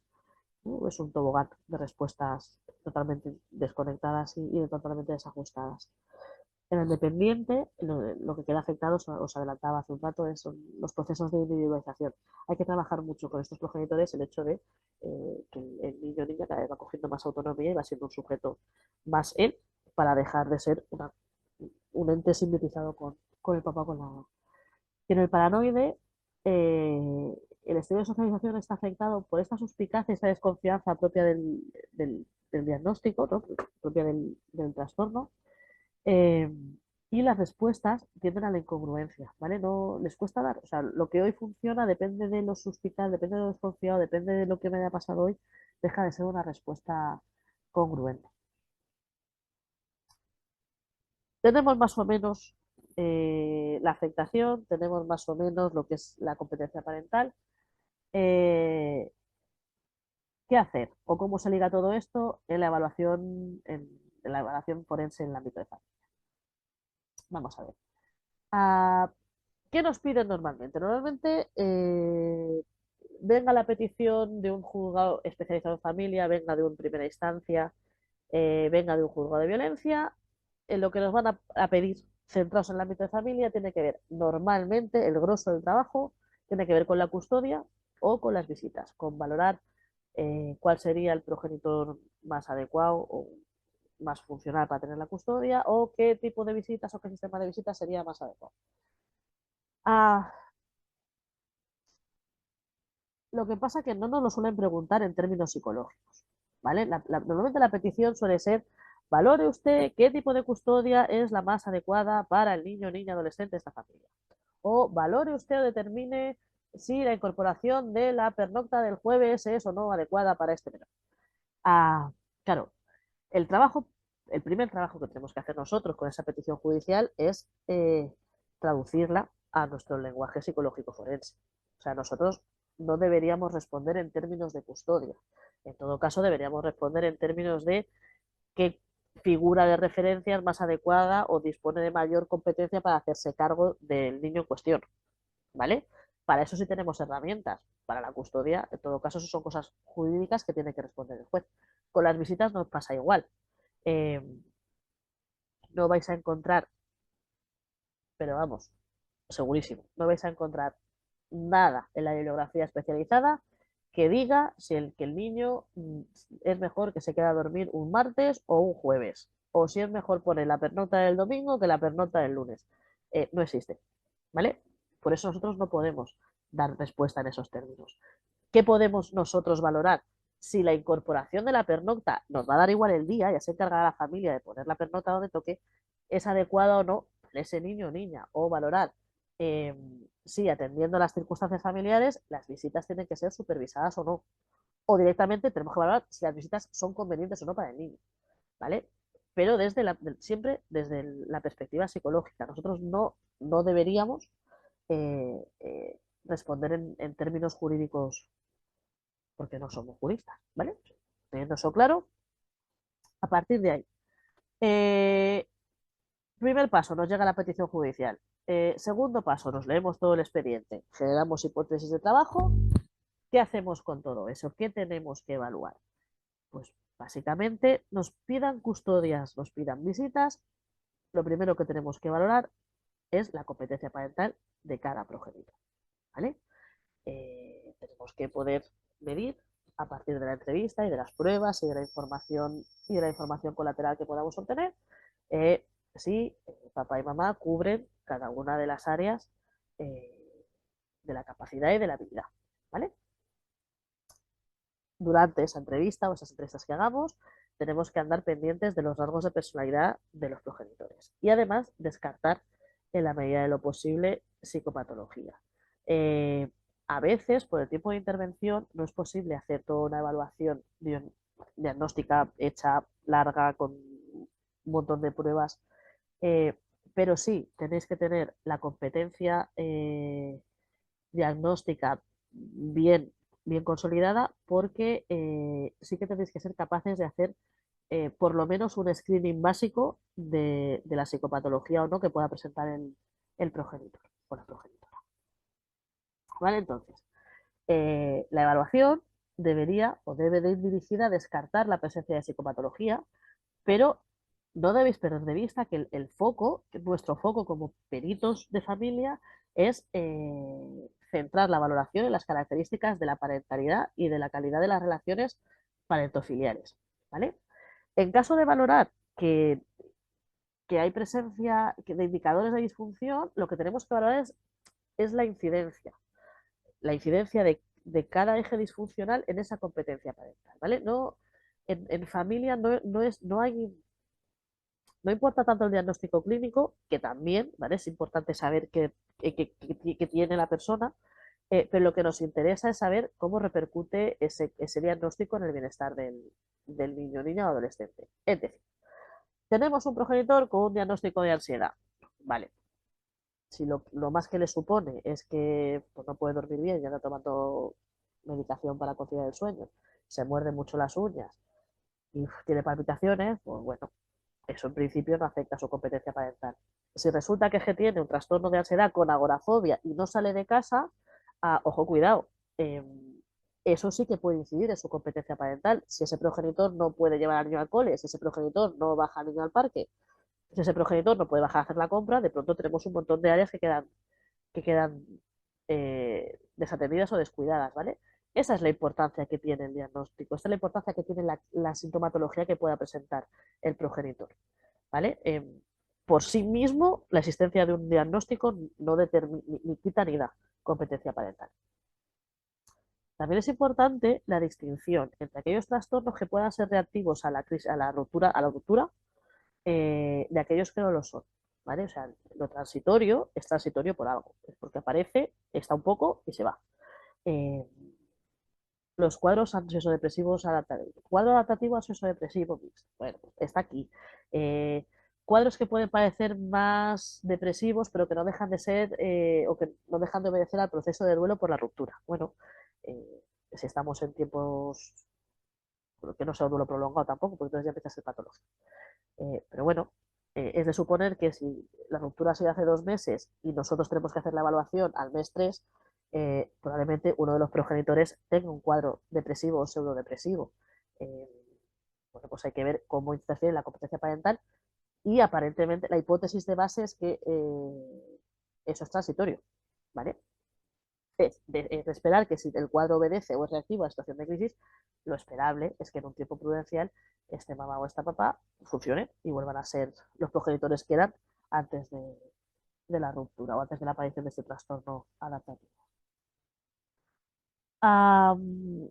Es un tobogán de respuestas totalmente desconectadas y totalmente desajustadas. En el dependiente, lo que queda afectado, os adelantaba hace un rato, son los procesos de individualización. Hay que trabajar mucho con estos progenitores el hecho de que el niño o niña cada vez va cogiendo más autonomía y va siendo un sujeto más él para dejar de ser un ente simbolizado con el papá o con la mamá. Y en el paranoide, el estilo de socialización está afectado por esta suspicacia, esta desconfianza propia del diagnóstico, ¿no? Propia del trastorno, eh, y las respuestas tienden a la incongruencia, ¿vale? No les cuesta dar, o sea, lo que hoy funciona depende de lo suspicaz, depende de lo desconfiado, depende de lo que me haya pasado hoy, deja de ser una respuesta congruente. Tenemos más o menos la afectación, tenemos más o menos lo que es la competencia parental. Eh, ¿Qué hacer? ¿O cómo se liga todo esto en la evaluación forense en el ámbito de familia? Vamos a ver. Ah, ¿qué nos piden normalmente? Normalmente venga la petición de un juzgado especializado en familia, venga de una primera instancia, venga de un juzgado de violencia, lo que nos van a pedir centrados en el ámbito de familia tiene que ver normalmente, el grosso del trabajo, tiene que ver con la custodia o con las visitas, con valorar cuál sería el progenitor más adecuado o más funcional para tener la custodia o qué tipo de visitas o qué sistema de visitas sería más adecuado. Ah, lo que pasa es que no nos lo suelen preguntar en términos psicológicos, ¿vale? Normalmente la petición suele ser, valore usted qué tipo de custodia es la más adecuada para el niño, niña, adolescente de esta familia. O valore usted o determine si la incorporación de la pernocta del jueves es o no adecuada para este menor. Ah, claro, el trabajo, el primer trabajo que tenemos que hacer nosotros con esa petición judicial es traducirla a nuestro lenguaje psicológico forense. O sea, nosotros no deberíamos responder en términos de custodia. En todo caso, deberíamos responder en términos de qué figura de referencia es más adecuada o dispone de mayor competencia para hacerse cargo del niño en cuestión, ¿vale? Para eso sí tenemos herramientas. Para la custodia, en todo caso, eso son cosas jurídicas que tiene que responder el juez. Con las visitas nos pasa igual. Eh, no vais a encontrar, pero vamos, segurísimo, no vais a encontrar nada en la bibliografía especializada que diga si que el niño es mejor que se quede a dormir un martes o un jueves, o si es mejor poner la pernocta del domingo que la pernocta del lunes. No existe, ¿vale? Por eso nosotros no podemos dar respuesta en esos términos. ¿Qué podemos nosotros valorar? Si la incorporación de la pernocta nos va a dar igual el día, ya se encargará la familia de poner la pernocta donde toque, es adecuada o no para ese niño o niña, o valorar eh, si atendiendo a las circunstancias familiares las visitas tienen que ser supervisadas o no, o directamente tenemos que valorar si las visitas son convenientes o no para el niño, ¿vale? Pero siempre desde la perspectiva psicológica. Nosotros no deberíamos responder en términos jurídicos porque no somos juristas, ¿vale? Teniendo eso claro, a partir de ahí. Eh, primer paso, nos llega la petición judicial. Segundo paso, nos leemos todo el expediente, generamos hipótesis de trabajo. ¿Qué hacemos con todo eso? ¿Qué tenemos que evaluar? Pues básicamente nos pidan custodias, nos pidan visitas. Lo primero que tenemos que valorar es la competencia parental de cada progenitor, ¿vale? Tenemos que poder medir a partir de la entrevista y de las pruebas y de la información colateral que podamos obtener si papá y mamá cubren cada una de las áreas de la capacidad y de la habilidad, ¿vale? Durante esa entrevista o esas entrevistas que hagamos, tenemos que andar pendientes de los rasgos de personalidad de los progenitores y además descartar en la medida de lo posible psicopatología. Eh, a veces, por el tiempo de intervención, no es posible hacer toda una evaluación diagnóstica hecha larga con un montón de pruebas, eh, pero sí tenéis que tener la competencia diagnóstica bien, bien consolidada porque sí que tenéis que ser capaces de hacer por lo menos un screening básico de la psicopatología o no que pueda presentar el progenitor o la progenitora. ¿Vale? Entonces, la evaluación debería o debe de ir dirigida a descartar la presencia de psicopatología, pero no debéis perder de vista que el foco, que nuestro foco como peritos de familia, es centrar la valoración en las características de la parentalidad y de la calidad de las relaciones parentofiliares. ¿Vale? En caso de valorar que hay presencia de indicadores de disfunción, lo que tenemos que valorar es la incidencia de cada eje disfuncional en esa competencia parental. ¿Vale? No, en familia no hay no importa tanto el diagnóstico clínico, que también, ¿vale? Es importante saber qué tiene la persona, pero lo que nos interesa es saber cómo repercute ese diagnóstico en el bienestar del niño, niña o adolescente. Es decir, tenemos un progenitor con un diagnóstico de ansiedad. Vale, si lo más que le supone es que pues, no puede dormir bien, ya está tomando medicación para conciliar el sueño, se muerde mucho las uñas y tiene palpitaciones, pues bueno, eso en principio no afecta a su competencia parental. Si resulta que es que tiene un trastorno de ansiedad con agorafobia y no sale de casa, ojo, cuidado, eh, eso sí que puede incidir en su competencia parental. Si ese progenitor no puede llevar al niño al cole, si ese progenitor no baja al niño al parque, si ese progenitor no puede bajar a hacer la compra, de pronto tenemos un montón de áreas que quedan desatendidas o descuidadas, ¿vale? Esa es la importancia que tiene el diagnóstico, esa es la importancia que tiene la sintomatología que pueda presentar el progenitor, ¿vale? Por sí mismo, la existencia de un diagnóstico no determina, ni quita ni da competencia parental. También es importante la distinción entre aquellos trastornos que puedan ser reactivos a la crisis, a la ruptura de aquellos que no lo son. ¿Vale? O sea, lo transitorio es transitorio por algo, es porque aparece, está un poco y se va. Eh, los cuadros ansioso-depresivos adaptativos. Cuadro adaptativo ansioso-depresivo mixto. Bueno, está aquí. Eh, cuadros que pueden parecer más depresivos, pero que no dejan de ser o que no dejan de obedecer al proceso de duelo por la ruptura. Bueno, si estamos en tiempos que no sea un duelo prolongado tampoco, porque entonces ya empieza a ser patológico. Pero bueno, es de suponer que si la ruptura ha sido hace 2 meses y nosotros tenemos que hacer la evaluación al mes 3, probablemente uno de los progenitores tenga un cuadro depresivo o pseudodepresivo. Eh, bueno, pues hay que ver cómo interfiere la competencia parental y aparentemente la hipótesis de base es que eso es transitorio, ¿vale? Es de esperar que si el cuadro obedece o es reactivo a la situación de crisis, lo esperable es que en un tiempo prudencial este mamá o esta papá funcione y vuelvan a ser los progenitores que eran antes de la ruptura o antes de la aparición de este trastorno adaptativo. Um,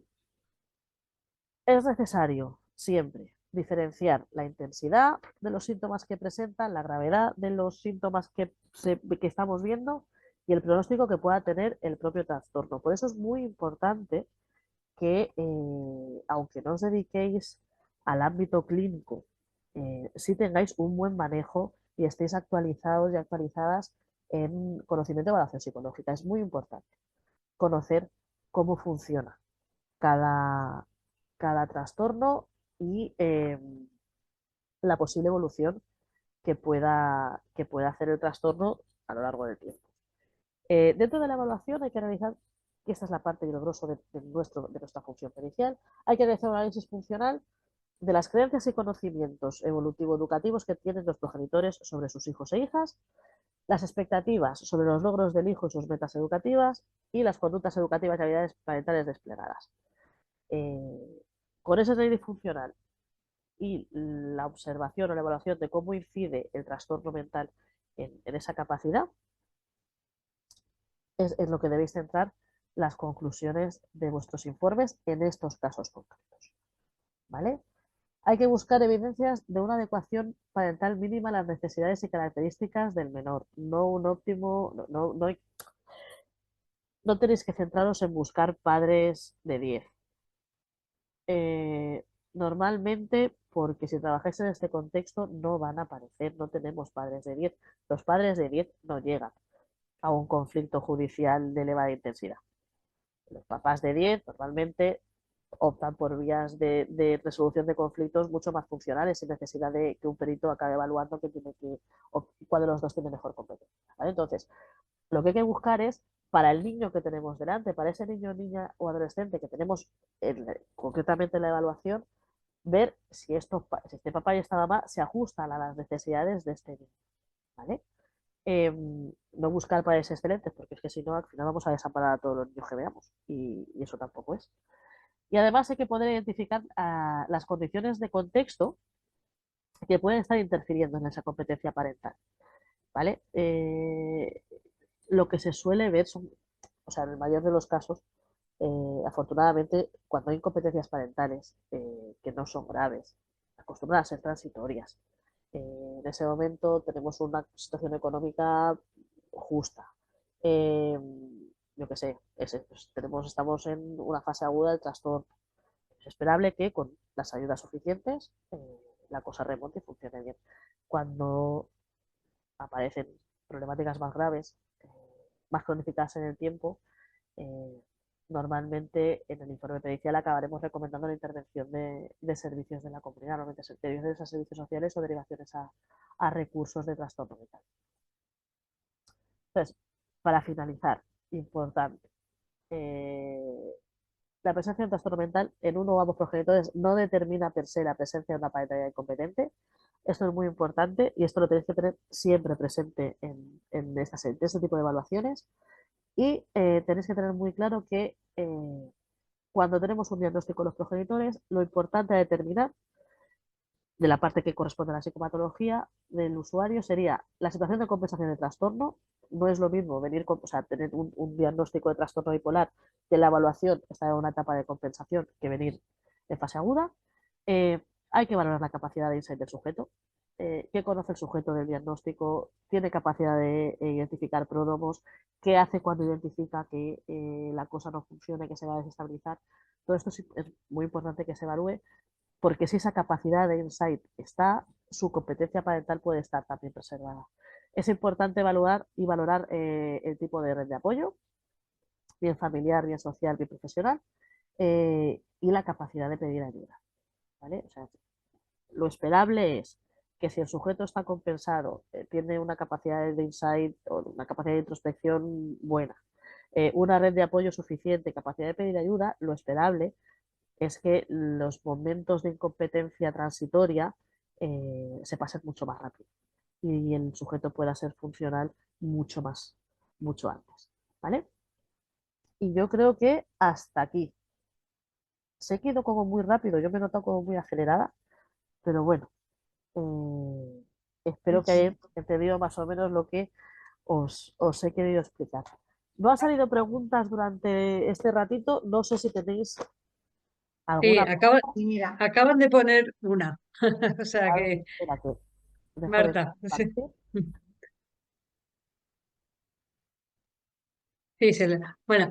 es necesario siempre diferenciar la intensidad de los síntomas que presentan, la gravedad de los síntomas que estamos viendo y el pronóstico que pueda tener el propio trastorno. Por eso es muy importante que, aunque no os dediquéis al ámbito clínico, sí tengáis un buen manejo y estéis actualizados y actualizadas en conocimiento de evaluación psicológica. Es muy importante conocer cómo funciona cada, cada trastorno y la posible evolución que pueda hacer el trastorno a lo largo del tiempo. Dentro de la evaluación hay que realizar, y esta es la parte y lo grosso de nuestra función pericial, hay que realizar un análisis funcional de las creencias y conocimientos evolutivo-educativos que tienen los progenitores sobre sus hijos e hijas, las expectativas sobre los logros del hijo y sus metas educativas y las conductas educativas y habilidades parentales desplegadas. Eh, con ese análisis funcional y la observación o la evaluación de cómo incide el trastorno mental en esa capacidad, es lo que debéis centrar las conclusiones de vuestros informes en estos casos concretos. ¿Vale? Hay que buscar evidencias de una adecuación parental mínima a las necesidades y características del menor. No un óptimo, no tenéis que centraros en buscar padres de 10. Normalmente, porque si trabajáis en este contexto, no van a aparecer, no tenemos padres de 10. Los padres de 10 no llegan a un conflicto judicial de elevada intensidad. Los papás de 10 normalmente optan por vías de resolución de conflictos mucho más funcionales sin necesidad de que un perito acabe evaluando cuál de los dos tiene mejor competencia. ¿Vale? Entonces, lo que hay que buscar es, para el niño que tenemos delante, para ese niño, niña o adolescente que tenemos concretamente en la evaluación, ver si este papá y esta mamá se ajustan a las necesidades de este niño. ¿Vale? No buscar padres excelentes, porque es que si no, al final vamos a desamparar a todos los niños que veamos, y eso tampoco es. Y además hay que poder identificar las condiciones de contexto que pueden estar interfiriendo en esa competencia parental. ¿Vale? Lo que se suele ver son, o sea, en el mayor de los casos, afortunadamente, cuando hay incompetencias parentales que no son graves, acostumbran a ser transitorias. En ese momento tenemos una situación económica justa. Eh, yo qué sé, pues estamos en una fase aguda del trastorno. Es esperable que con las ayudas suficientes la cosa remonte y funcione bien. Cuando aparecen problemáticas más graves, más cronificadas en el tiempo, eh, normalmente en el informe pericial acabaremos recomendando la intervención de servicios de la comunidad, normalmente derivaciones a servicios sociales o derivaciones a recursos de trastorno mental. Entonces, para finalizar, importante, la presencia de un trastorno mental en uno o ambos progenitores no determina per se la presencia de una parentalidad incompetente. Esto es muy importante y esto lo tenéis que tener siempre presente en este tipo de evaluaciones. Y tenéis que tener muy claro que cuando tenemos un diagnóstico de los progenitores, lo importante a determinar de la parte que corresponde a la psicopatología del usuario sería la situación de compensación de trastorno. No es lo mismo venir con, o sea, tener un diagnóstico de trastorno bipolar que la evaluación está en una etapa de compensación que venir en fase aguda. Hay que valorar la capacidad de insight del sujeto. ¿Qué conoce el sujeto del diagnóstico? ¿Tiene capacidad de identificar pródromos? ¿Qué hace cuando identifica que la cosa no funciona y que se va a desestabilizar? Todo esto es muy importante que se evalúe porque si esa capacidad de insight está, su competencia parental puede estar también preservada. Es importante evaluar y valorar el tipo de red de apoyo, bien familiar, bien social, bien profesional, y la capacidad de pedir ayuda. ¿Vale? O sea, lo esperable es que si el sujeto está compensado, tiene una capacidad de insight o una capacidad de introspección buena, una red de apoyo suficiente, capacidad de pedir ayuda, lo esperable es que los momentos de incompetencia transitoria se pasen mucho más rápido y el sujeto pueda ser funcional mucho antes. ¿Vale? Y yo creo que hasta aquí. Se quedó como muy rápido, yo me he notado como muy acelerada, pero bueno, eh, espero que hayáis entendido más o menos lo que os he querido explicar. No han salido preguntas durante este ratito, no sé si tenéis Sí, alguna pregunta. sí, mira, acaban de poner una. O sea A ver, que, espera que dejo de Marta, sí. compartir. Sí, bueno,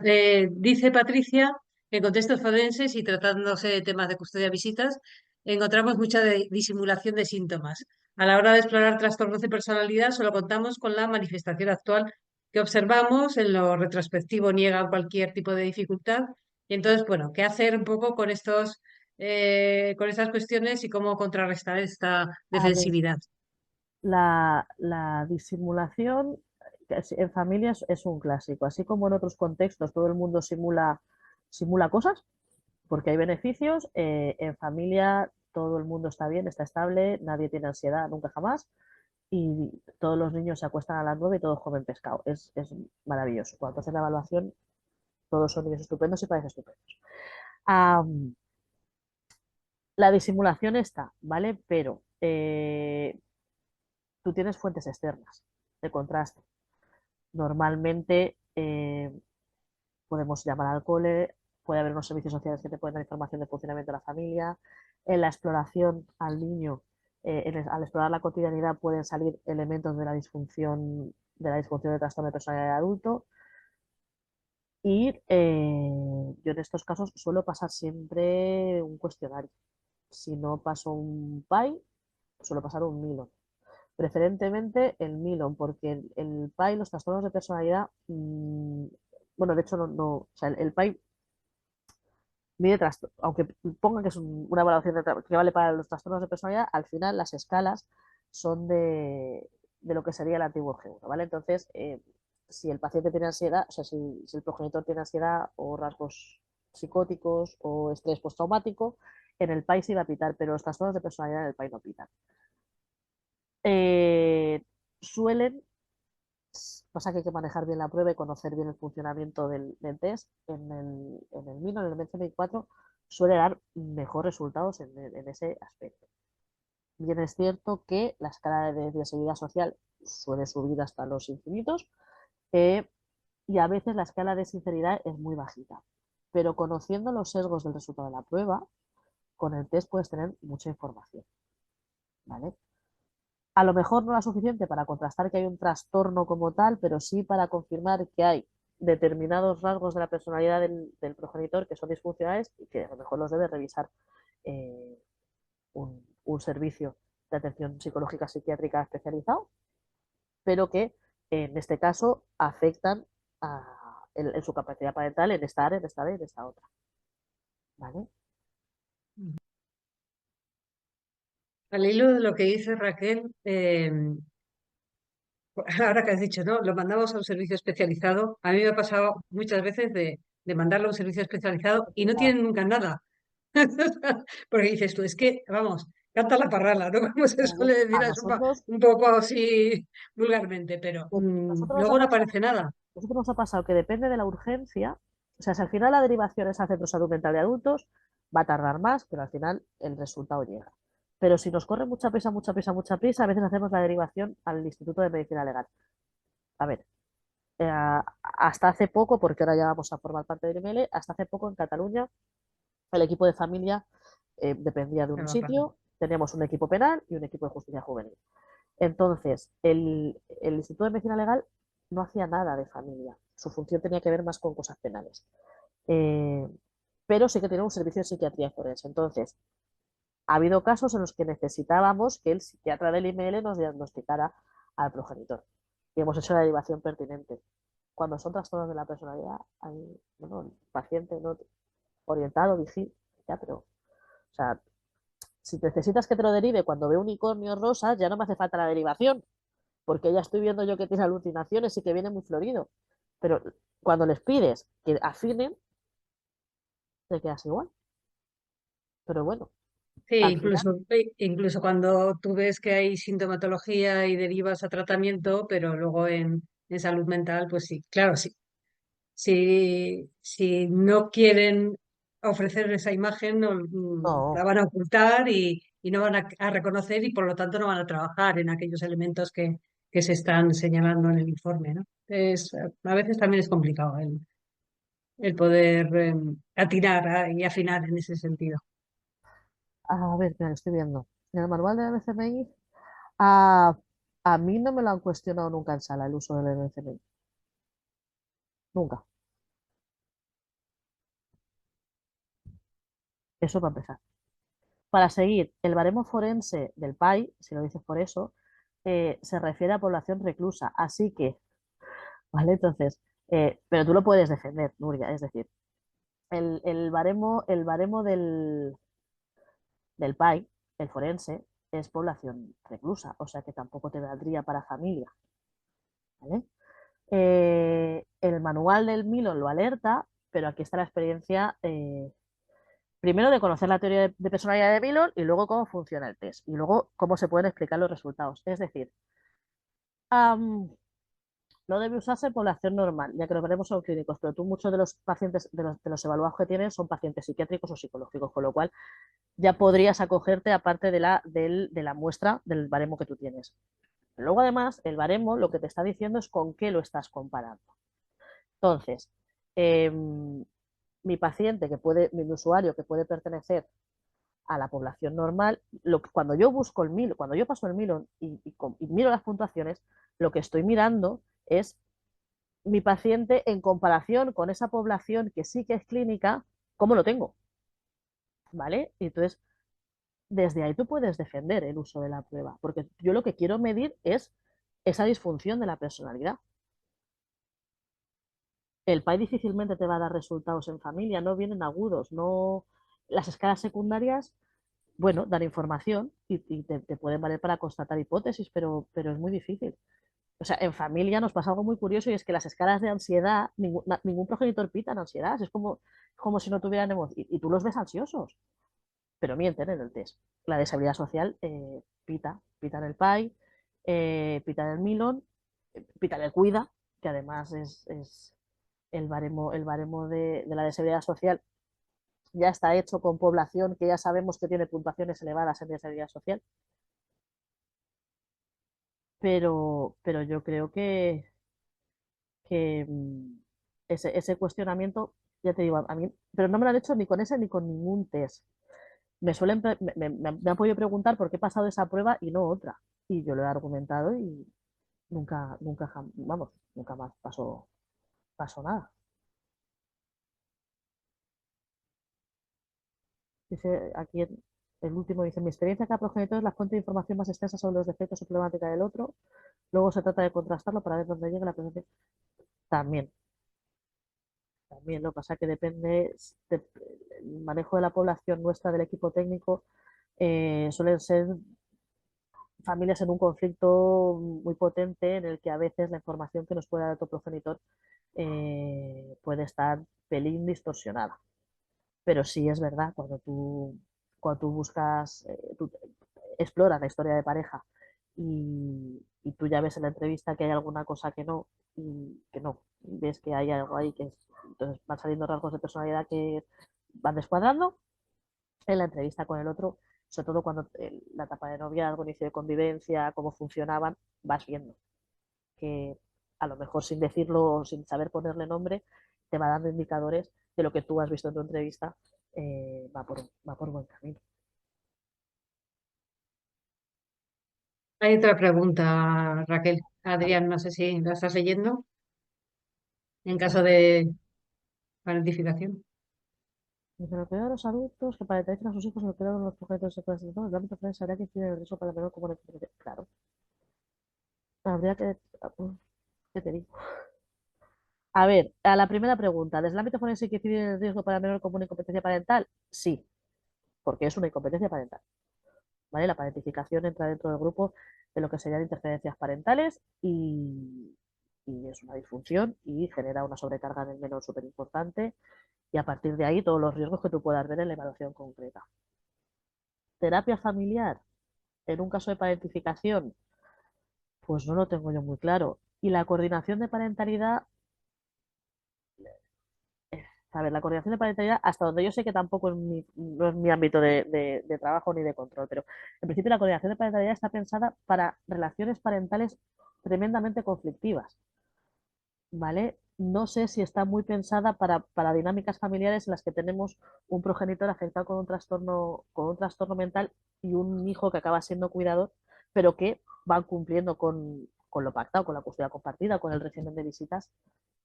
dice Patricia, en contextos forenses y tratándose de temas de custodia de visitas, encontramos mucha disimulación de síntomas. A la hora de explorar trastornos de personalidad, solo contamos con la manifestación actual que observamos, en lo retrospectivo niega cualquier tipo de dificultad. Y entonces, bueno, ¿qué hacer un poco con con estas cuestiones y cómo contrarrestar esta A ver, defensividad? la disimulación en familias es un clásico, así como en otros contextos todo el mundo simula cosas porque hay beneficios, en familia todo el mundo está bien, está estable, nadie tiene ansiedad nunca jamás y todos los niños se acuestan a las 9 y todos comen pescado. Es maravilloso. Cuando hacen la evaluación, todos son niños estupendos y parecen estupendos. Um, la disimulación está, ¿vale? Pero tú tienes fuentes externas de contraste. Normalmente podemos llamar al cole, puede haber unos servicios sociales que te pueden dar información de funcionamiento de la familia. En la exploración al niño, al explorar la cotidianidad pueden salir elementos de la disfunción de trastorno de personalidad de adulto. Y yo en estos casos suelo pasar siempre un cuestionario. Si no paso un PAI, suelo pasar un Milon. Preferentemente el Milon, porque el PAI, los trastornos de personalidad, bueno, de hecho o sea, el PAI mide aunque ponga que es una evaluación que vale para los trastornos de personalidad, al final las escalas son de lo que sería el antiguo G1, ¿vale? Entonces, si el paciente tiene ansiedad, o sea, si el progenitor tiene ansiedad o rasgos psicóticos o estrés postraumático, en el PAI sí va a pitar, pero los trastornos de personalidad en el PAI no pitan. Eh, suelen, pasa que hay que manejar bien la prueba y conocer bien el funcionamiento del test. En el MINO, en el MCMI4, suele dar mejores resultados en ese aspecto. Bien es cierto que la escala de seguridad social suele subir hasta los infinitos eh, y a veces la escala de sinceridad es muy bajita. Pero conociendo los sesgos del resultado de la prueba, con el test puedes tener mucha información. ¿Vale? A lo mejor no la suficiente para contrastar que hay un trastorno como tal, pero sí para confirmar que hay determinados rasgos de la personalidad del progenitor que son disfuncionales y que a lo mejor los debe revisar eh, un un servicio de atención psicológica psiquiátrica especializado, pero que en este caso afectan en su capacidad parental en esta área, en esta área, en esta otra. ¿Vale? Al hilo de lo que dice Raquel, ahora que has dicho, ¿no? Lo mandamos a un servicio especializado. A mí me ha pasado muchas veces de mandarlo a un servicio especializado y no tienen nunca nada. Porque dices tú, es que, vamos, canta la parrala, ¿no? Como se Claro. suele decir A así nosotros, un poco así vulgarmente, pero nosotros nos ha luego no pasado, aparece nada. nosotros nos ha pasado que depende de la urgencia, o sea, si al final la derivación es a centro de salud mental de adultos, va a tardar más, pero al final el resultado llega. Pero si nos corre mucha prisa, mucha prisa, mucha prisa, a veces hacemos la derivación al Instituto de Medicina Legal. A ver, hasta hace poco, porque ahora ya vamos a formar parte del IML, hasta hace poco en Cataluña el equipo de familia dependía de un Trabajando. sitio, teníamos un equipo penal y un equipo de justicia juvenil. Entonces, el Instituto de Medicina Legal no hacía nada de familia, su función tenía que ver más con cosas penales. Eh, pero sí que tenía un servicio de psiquiatría forense. Entonces, ha habido casos en los que necesitábamos que el psiquiatra del IML nos diagnosticara al progenitor y hemos hecho la derivación pertinente. Cuando son trastornos de la personalidad, hay, bueno, el paciente no orientado, vigil, ya, pero, o sea, si necesitas que te lo derive cuando ve unicornios rosas, ya no me hace falta la derivación, porque ya estoy viendo yo que tiene alucinaciones y que viene muy florido. Pero cuando les pides que afinen, te quedas igual. Pero bueno, Sí, al final, incluso cuando tú ves que hay sintomatología y derivas a tratamiento, pero luego en salud mental, pues sí, claro, sí. Si no quieren ofrecer esa imagen, la no. van a ocultar y no van a reconocer y por lo tanto no van a trabajar en aquellos elementos que se están señalando en el informe, ¿no? A veces también es complicado el poder atinar y afinar en ese sentido. A ver, mira, estoy viendo. En el manual de MCMI, a, a mí no me lo han cuestionado nunca en sala el uso del MCMI. Nunca. Eso para empezar. Para seguir, el baremo forense del PAI, si lo dices por eso, se refiere a población reclusa. Así que, ¿vale? Entonces, pero tú lo puedes defender, Nuria. Es decir, el baremo del PAI, el forense, es población reclusa. O sea que tampoco te valdría para familia. ¿Vale? El manual del Milo lo alerta, pero aquí está la experiencia, primero de conocer la teoría de personalidad de Milo y luego cómo funciona el test y luego cómo se pueden explicar los resultados. Es decir, um, no debe usarse en población normal, ya que los veremos son clínicos, pero tú muchos de los pacientes, de los evaluados que tienes son pacientes psiquiátricos o psicológicos, con lo cual ya podrías acogerte aparte de la muestra del baremo que tú tienes. Luego, además, el baremo lo que te está diciendo es con qué lo estás comparando. Entonces, eh, mi paciente mi usuario que puede pertenecer a la población normal, cuando yo busco el Milo, cuando yo paso el Milo y miro las puntuaciones, lo que estoy mirando es mi paciente en comparación con esa población que sí que es clínica, ¿cómo lo tengo? ¿Vale? Y entonces, desde ahí tú puedes defender el uso de la prueba, porque yo lo que quiero medir es esa disfunción de la personalidad. El PAI difícilmente te va a dar resultados en familia, no vienen agudos, no. Las escalas secundarias, bueno, dan información y te pueden valer para constatar hipótesis, pero es muy difícil. O sea, en familia nos pasa algo muy curioso y es que las escalas de ansiedad, ningún progenitor pita en ansiedad, es como si no tuvieran emoción, y tú los ves ansiosos, pero mienten en el test. La deshabilidad social pita en el PAI, pita en el Milon, pita en el Cuida, que además es el baremo de la deshabilidad social ya está hecho con población que ya sabemos que tiene puntuaciones elevadas en deshabilidad social, pero yo creo que ese cuestionamiento, ya te digo, a mí, pero no me lo han hecho ni con ese ni con ningún test. Me han podido preguntar por qué he pasado esa prueba y no otra. Y yo lo he argumentado y nunca, vamos, nunca más pasó nada. Dice aquí El último dice, mi experiencia cada progenitor es la fuente de información más extensa sobre los defectos o problemática del otro. Luego se trata de contrastarlo para ver dónde llega la presencia. También, también lo que pasa es que depende el manejo de la población nuestra del equipo técnico. Suelen ser familias en un conflicto muy potente en el que a veces la información que nos puede dar tu progenitor puede estar pelín distorsionada. Pero sí es verdad, cuando tú buscas, tú exploras la historia de pareja y tú ya ves en la entrevista que hay alguna cosa que no, ves que hay algo ahí entonces van saliendo rasgos de personalidad que van descuadrando en la entrevista con el otro, sobre todo cuando la etapa de noviazgo, inicio de convivencia, cómo funcionaban, vas viendo que a lo mejor sin decirlo, sin saber ponerle nombre, te va dando indicadores de lo que tú has visto en tu entrevista, va por buen camino. Hay otra pregunta, Raquel. Adrián, no sé si la estás leyendo en caso de parentificación. Dice, lo peor de los adultos que parentalicen a sus hijos en lo peor de los progenitores sexuales y todo, el ámbito forense habría que incidir en el riesgo para el menor como en el. Claro, habría que. ¿Qué te digo? A ver, a la primera pregunta, ¿desde el ámbito forense hay que incidir en el riesgo para el menor como una incompetencia parental? Sí, porque es una incompetencia parental. ¿Vale? La parentificación entra dentro del grupo de lo que serían interferencias parentales y es una disfunción y genera una sobrecarga en el menor súper importante y a partir de ahí todos los riesgos que tú puedas ver en la evaluación concreta. Terapia familiar, en un caso de parentificación, pues no lo tengo yo muy claro. Y la coordinación de parentalidad, a ver, la coordinación de parentalidad, hasta donde yo sé que tampoco no es mi ámbito de trabajo ni de control, pero en principio la coordinación de parentalidad está pensada para relaciones parentales tremendamente conflictivas, ¿vale? No sé si está muy pensada para dinámicas familiares en las que tenemos un progenitor afectado con un trastorno mental y un hijo que acaba siendo cuidador, pero que van cumpliendo con lo pactado, con la custodia compartida, con el régimen de visitas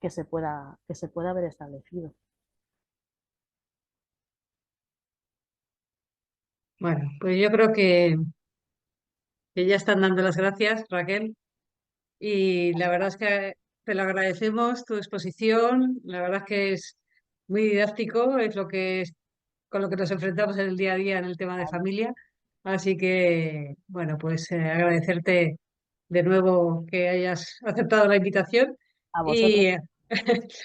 que se pueda haber establecido. Bueno, pues yo creo que ya están dando las gracias, Raquel. Y la verdad es que te lo agradecemos, tu exposición. La verdad es que es muy didáctico, es lo que es, con lo que nos enfrentamos en el día a día en el tema de familia. Así que, bueno, pues agradecerte de nuevo que hayas aceptado la invitación A vosotros,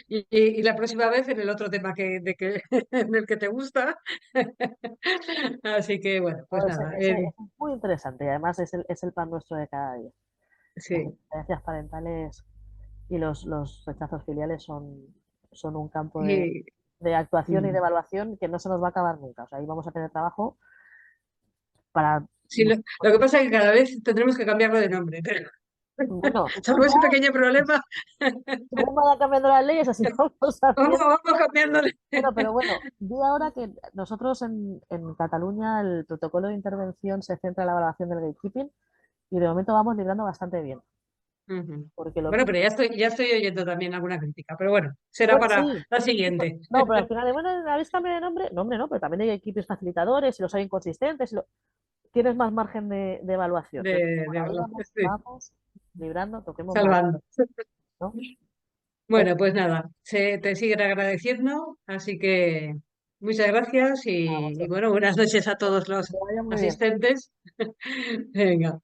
y, y la próxima vez en el otro tema en el que te gusta. Así que, bueno, pues nada, es muy interesante y además es el pan nuestro de cada día. Las sí. diferencias parentales y los rechazos filiales son un campo Y, de actuación y de mm, evaluación que no se nos va a acabar nunca. O sea, ahí vamos a tener trabajo para, sí, lo que pasa es que cada vez tendremos que cambiarlo de nombre, pero bueno, salvo ese pequeño problema, según vaya cambiando las leyes, así vamos vamos, haciendo. vamos cambiándole. Pero bueno, vi ahora que nosotros en Cataluña el protocolo de intervención se centra en la evaluación del gatekeeping y de momento vamos librando bastante bien. Ujú. Porque lo Bueno, mismo, pero ya estoy oyendo también alguna crítica, pero bueno, será bueno, para sí, la sí, siguiente. no, pero al final de, bueno, ¿habéis cambiado de nombre? Nombre no, pero también hay equipos facilitadores, y los hay inconsistentes, tienes más margen de evaluación. De, Entonces, bueno, ahí verdad, estoy vamos librando, toquemos madera, salvando. ¿no? Bueno, pues nada, te siguen agradeciendo, así que muchas gracias A y vosotros. bueno, buenas noches a todos los Que vaya muy bien. asistentes. Venga.